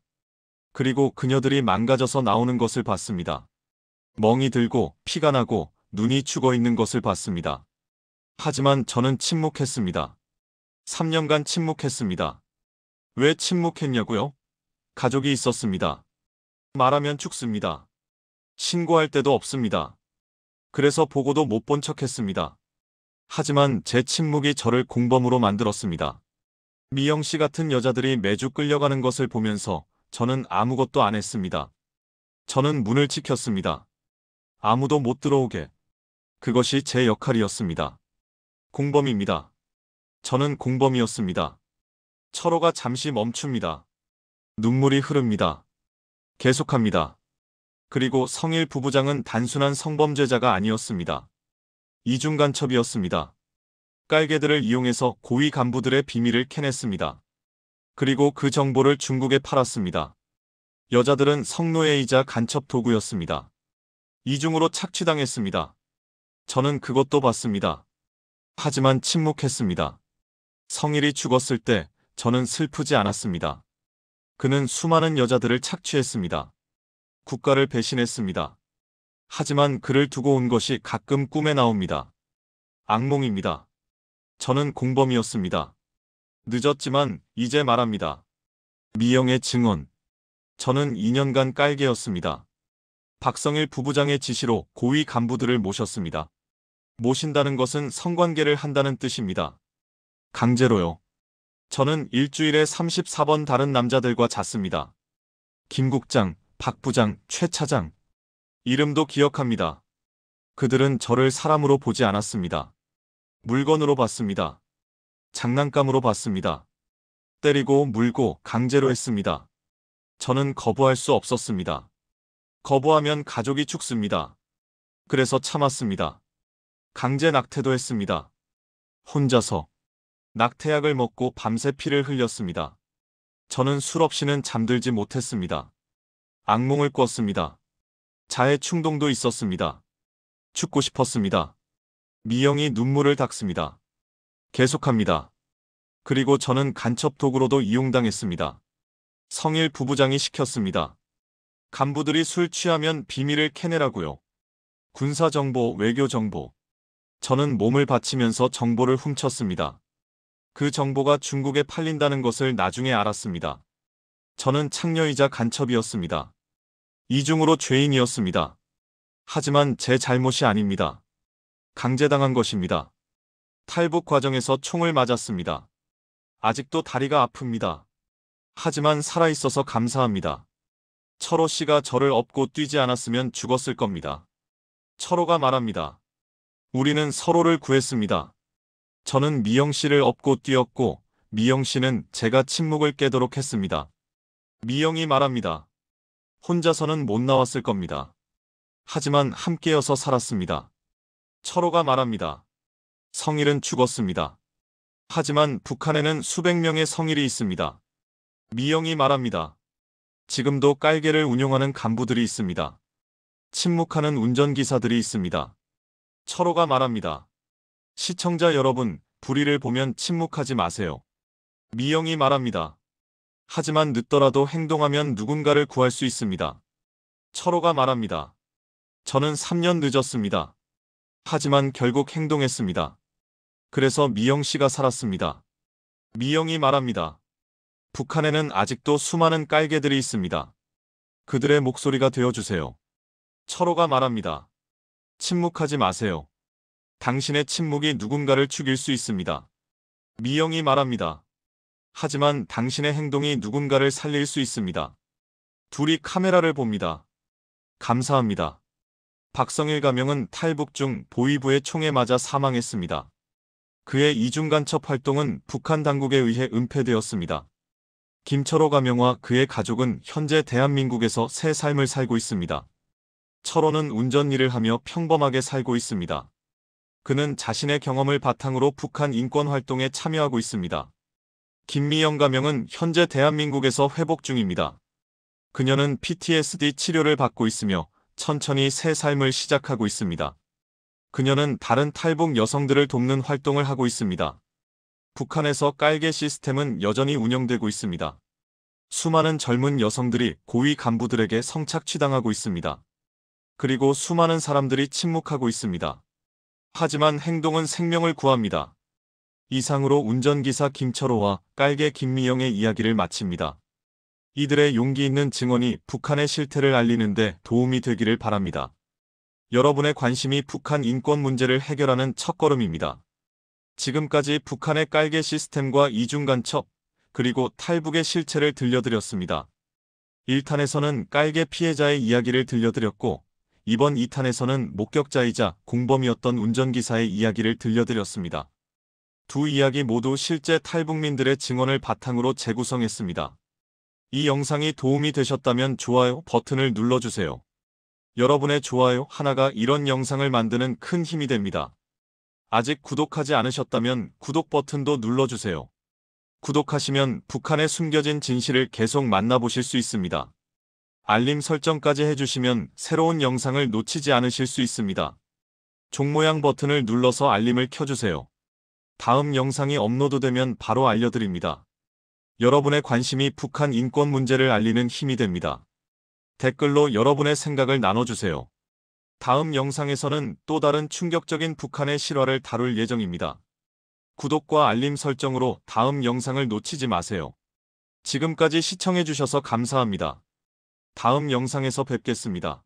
그리고 그녀들이 망가져서 나오는 것을 봤습니다. 멍이 들고 피가 나고 눈이 죽어 있는 것을 봤습니다. 하지만 저는 침묵했습니다. 3년간 침묵했습니다. 왜 침묵했냐고요? 가족이 있었습니다. 말하면 죽습니다. 신고할 데도 없습니다. 그래서 보고도 못 본 척했습니다. 하지만 제 침묵이 저를 공범으로 만들었습니다. 미영 씨 같은 여자들이 매주 끌려가는 것을 보면서 저는 아무것도 안 했습니다. 저는 문을 지켰습니다. 아무도 못 들어오게. 그것이 제 역할이었습니다. 공범입니다. 저는 공범이었습니다. 철호가 잠시 멈춥니다. 눈물이 흐릅니다. 계속합니다. 그리고 성일 부부장은 단순한 성범죄자가 아니었습니다. 이중 간첩이었습니다. 깔개들을 이용해서 고위 간부들의 비밀을 캐냈습니다. 그리고 그 정보를 중국에 팔았습니다. 여자들은 성노예이자 간첩 도구였습니다. 이중으로 착취당했습니다. 저는 그것도 봤습니다. 하지만 침묵했습니다. 성일이 죽었을 때 저는 슬프지 않았습니다. 그는 수많은 여자들을 착취했습니다. 국가를 배신했습니다. 하지만 그를 두고 온 것이 가끔 꿈에 나옵니다. 악몽입니다. 저는 공범이었습니다. 늦었지만 이제 말합니다. 미영의 증언. 저는 2년간 깔개였습니다. 박성일 부부장의 지시로 고위 간부들을 모셨습니다. 모신다는 것은 성관계를 한다는 뜻입니다. 강제로요. 저는 일주일에 34번 다른 남자들과 잤습니다. 김 국장, 박 부장, 최 차장. 이름도 기억합니다. 그들은 저를 사람으로 보지 않았습니다. 물건으로 봤습니다. 장난감으로 봤습니다. 때리고 물고 강제로 했습니다. 저는 거부할 수 없었습니다. 거부하면 가족이 죽습니다. 그래서 참았습니다. 강제 낙태도 했습니다. 혼자서. 낙태약을 먹고 밤새 피를 흘렸습니다. 저는 술 없이는 잠들지 못했습니다. 악몽을 꿨습니다. 자해 충동도 있었습니다. 죽고 싶었습니다. 미영이 눈물을 닦습니다. 계속합니다. 그리고 저는 간첩 도구로도 이용당했습니다. 성일 부부장이 시켰습니다. 간부들이 술 취하면 비밀을 캐내라고요. 군사정보, 외교정보. 저는 몸을 바치면서 정보를 훔쳤습니다. 그 정보가 중국에 팔린다는 것을 나중에 알았습니다. 저는 창녀이자 간첩이었습니다. 이중으로 죄인이었습니다. 하지만 제 잘못이 아닙니다. 강제당한 것입니다. 탈북 과정에서 총을 맞았습니다. 아직도 다리가 아픕니다. 하지만 살아있어서 감사합니다. 철호 씨가 저를 업고 뛰지 않았으면 죽었을 겁니다. 철호가 말합니다. 우리는 서로를 구했습니다. 저는 미영 씨를 업고 뛰었고 미영 씨는 제가 침묵을 깨도록 했습니다. 미영이 말합니다. 혼자서는 못 나왔을 겁니다. 하지만 함께여서 살았습니다. 철호가 말합니다. 성일은 죽었습니다. 하지만 북한에는 수백 명의 성일이 있습니다. 미영이 말합니다. 지금도 깔개를 운용하는 간부들이 있습니다. 침묵하는 운전기사들이 있습니다. 철호가 말합니다. 시청자 여러분, 불의를 보면 침묵하지 마세요. 미영이 말합니다. 하지만 늦더라도 행동하면 누군가를 구할 수 있습니다. 철호가 말합니다. 저는 3년 늦었습니다. 하지만 결국 행동했습니다. 그래서 미영 씨가 살았습니다. 미영이 말합니다. 북한에는 아직도 수많은 깔개들이 있습니다. 그들의 목소리가 되어주세요. 철호가 말합니다. 침묵하지 마세요. 당신의 침묵이 누군가를 죽일 수 있습니다. 미영이 말합니다. 하지만 당신의 행동이 누군가를 살릴 수 있습니다. 둘이 카메라를 봅니다. 감사합니다. 박성일 가명은 탈북 중 보위부의 총에 맞아 사망했습니다. 그의 이중간첩 활동은 북한 당국에 의해 은폐되었습니다. 김철호 가명과 그의 가족은 현재 대한민국에서 새 삶을 살고 있습니다. 철호는 운전 일을 하며 평범하게 살고 있습니다. 그는 자신의 경험을 바탕으로 북한 인권 활동에 참여하고 있습니다. 김미영 가명은 현재 대한민국에서 회복 중입니다. 그녀는 PTSD 치료를 받고 있으며 천천히 새 삶을 시작하고 있습니다. 그녀는 다른 탈북 여성들을 돕는 활동을 하고 있습니다. 북한에서 깔개 시스템은 여전히 운영되고 있습니다. 수많은 젊은 여성들이 고위 간부들에게 성착취당하고 있습니다. 그리고 수많은 사람들이 침묵하고 있습니다. 하지만 행동은 생명을 구합니다. 이상으로 운전기사 김철호와 깔개 김미영의 이야기를 마칩니다. 이들의 용기 있는 증언이 북한의 실태를 알리는 데 도움이 되기를 바랍니다. 여러분의 관심이 북한 인권 문제를 해결하는 첫걸음입니다. 지금까지 북한의 깔개 시스템과 이중 간첩, 그리고 탈북의 실체를 들려드렸습니다. 1탄에서는 깔개 피해자의 이야기를 들려드렸고, 이번 2탄에서는 목격자이자 공범이었던 운전기사의 이야기를 들려드렸습니다. 두 이야기 모두 실제 탈북민들의 증언을 바탕으로 재구성했습니다. 이 영상이 도움이 되셨다면 좋아요 버튼을 눌러주세요. 여러분의 좋아요 하나가 이런 영상을 만드는 큰 힘이 됩니다. 아직 구독하지 않으셨다면 구독 버튼도 눌러주세요. 구독하시면 북한의 숨겨진 진실을 계속 만나보실 수 있습니다. 알림 설정까지 해주시면 새로운 영상을 놓치지 않으실 수 있습니다. 종 모양 버튼을 눌러서 알림을 켜주세요. 다음 영상이 업로드되면 바로 알려드립니다. 여러분의 관심이 북한 인권 문제를 알리는 힘이 됩니다. 댓글로 여러분의 생각을 나눠주세요. 다음 영상에서는 또 다른 충격적인 북한의 실화를 다룰 예정입니다. 구독과 알림 설정으로 다음 영상을 놓치지 마세요. 지금까지 시청해주셔서 감사합니다. 다음 영상에서 뵙겠습니다.